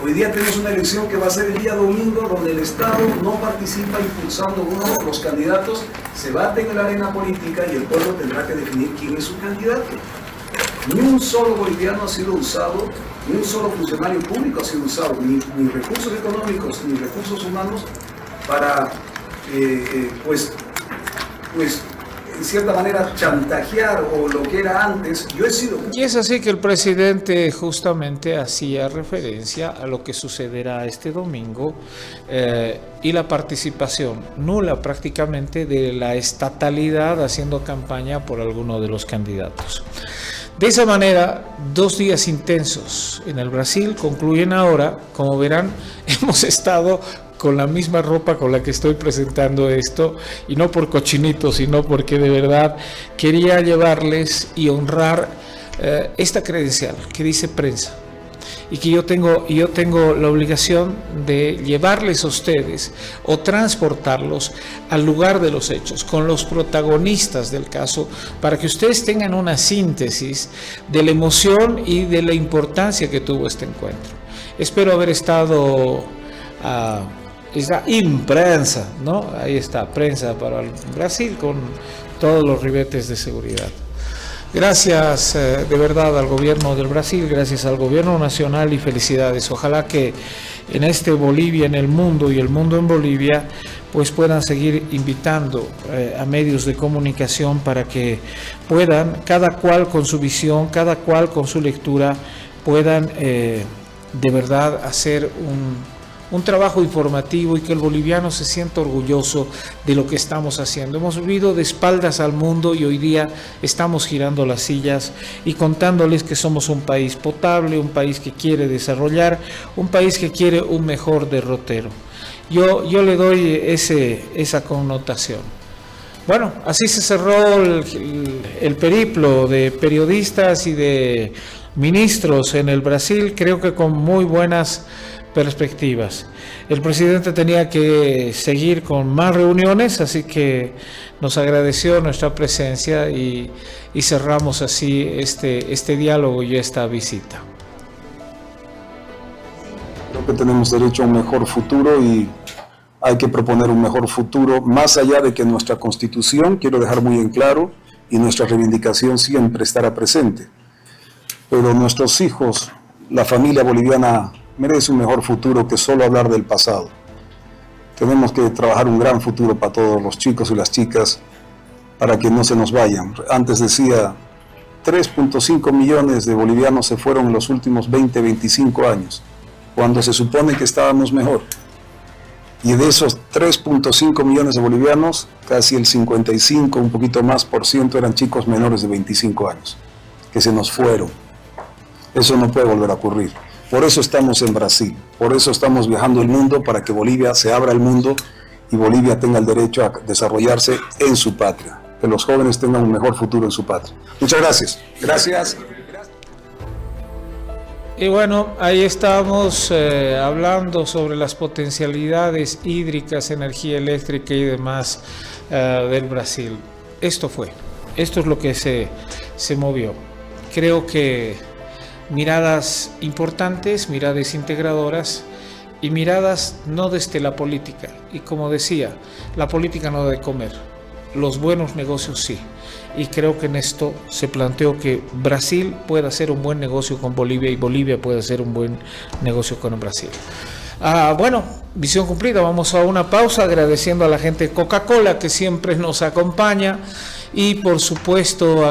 Hoy día tenemos una elección que va a ser el día domingo, donde el Estado no participa impulsando uno de los candidatos, se bate en la arena política y el pueblo tendrá que definir quién es su candidato. Ni un solo boliviano ha sido usado, ni un solo funcionario público ha sido usado, ni recursos económicos, ni recursos humanos para, pues en cierta manera chantajear o lo que era antes. Yo he sido... Y es así que el presidente justamente hacía referencia a lo que sucederá este domingo y la participación nula prácticamente de la estatalidad haciendo campaña por alguno de los candidatos. De esa manera, 2 días intensos en el Brasil concluyen ahora. Como verán, hemos estado con la misma ropa con la que estoy presentando esto, y no por cochinito, sino porque de verdad quería llevarles y honrar esta credencial que dice prensa, y que yo tengo la obligación de llevarles a ustedes o transportarlos al lugar de los hechos, con los protagonistas del caso, para que ustedes tengan una síntesis de la emoción y de la importancia que tuvo este encuentro. Espero haber estado esa imprensa, ¿no? Ahí está, prensa para el Brasil con todos los ribetes de seguridad. Gracias de verdad al gobierno del Brasil, gracias al gobierno nacional y felicidades. Ojalá que en este Bolivia, en el mundo y el mundo en Bolivia, pues puedan seguir invitando a medios de comunicación para que puedan, cada cual con su visión, cada cual con su lectura, puedan de verdad hacer un trabajo informativo y que el boliviano se sienta orgulloso de lo que estamos haciendo. Hemos vivido de espaldas al mundo y hoy día estamos girando las sillas y contándoles que somos un país potable, un país que quiere desarrollar, un país que quiere un mejor derrotero. Yo le doy esa connotación. Bueno, así se cerró el periplo de periodistas y de ministros en el Brasil, creo que con muy buenas perspectivas. El presidente tenía que seguir con más reuniones, así que nos agradeció nuestra presencia y cerramos así este diálogo y esta visita. Creo que tenemos derecho a un mejor futuro y hay que proponer un mejor futuro, más allá de que nuestra Constitución, quiero dejar muy en claro, y nuestra reivindicación siempre estará presente. Pero nuestros hijos, la familia boliviana, merece un mejor futuro que solo hablar del pasado. Tenemos que trabajar un gran futuro para todos los chicos y las chicas, para que no se nos vayan. Antes decía, 3.5 millones de bolivianos se fueron en los últimos 20, 25 años, cuando se supone que estábamos mejor. Y de esos 3.5 millones de bolivianos, casi el 55, un poquito más por ciento, eran chicos menores de 25 años, que se nos fueron. Eso no puede volver a ocurrir. Por eso estamos en Brasil, por eso estamos viajando el mundo, para que Bolivia se abra al mundo y Bolivia tenga el derecho a desarrollarse en su patria, que los jóvenes tengan un mejor futuro en su patria. Muchas gracias. Gracias. Y bueno, ahí estamos hablando sobre las potencialidades hídricas, energía eléctrica y demás del Brasil. Esto es lo que se movió. Creo que miradas importantes, miradas integradoras y miradas no desde la política. Y como decía, la política no da de comer, los buenos negocios sí. Y creo que en esto se planteó que Brasil puede hacer un buen negocio con Bolivia y Bolivia puede hacer un buen negocio con Brasil. Bueno, misión cumplida. Vamos a una pausa agradeciendo a la gente de Coca-Cola que siempre nos acompaña y por supuesto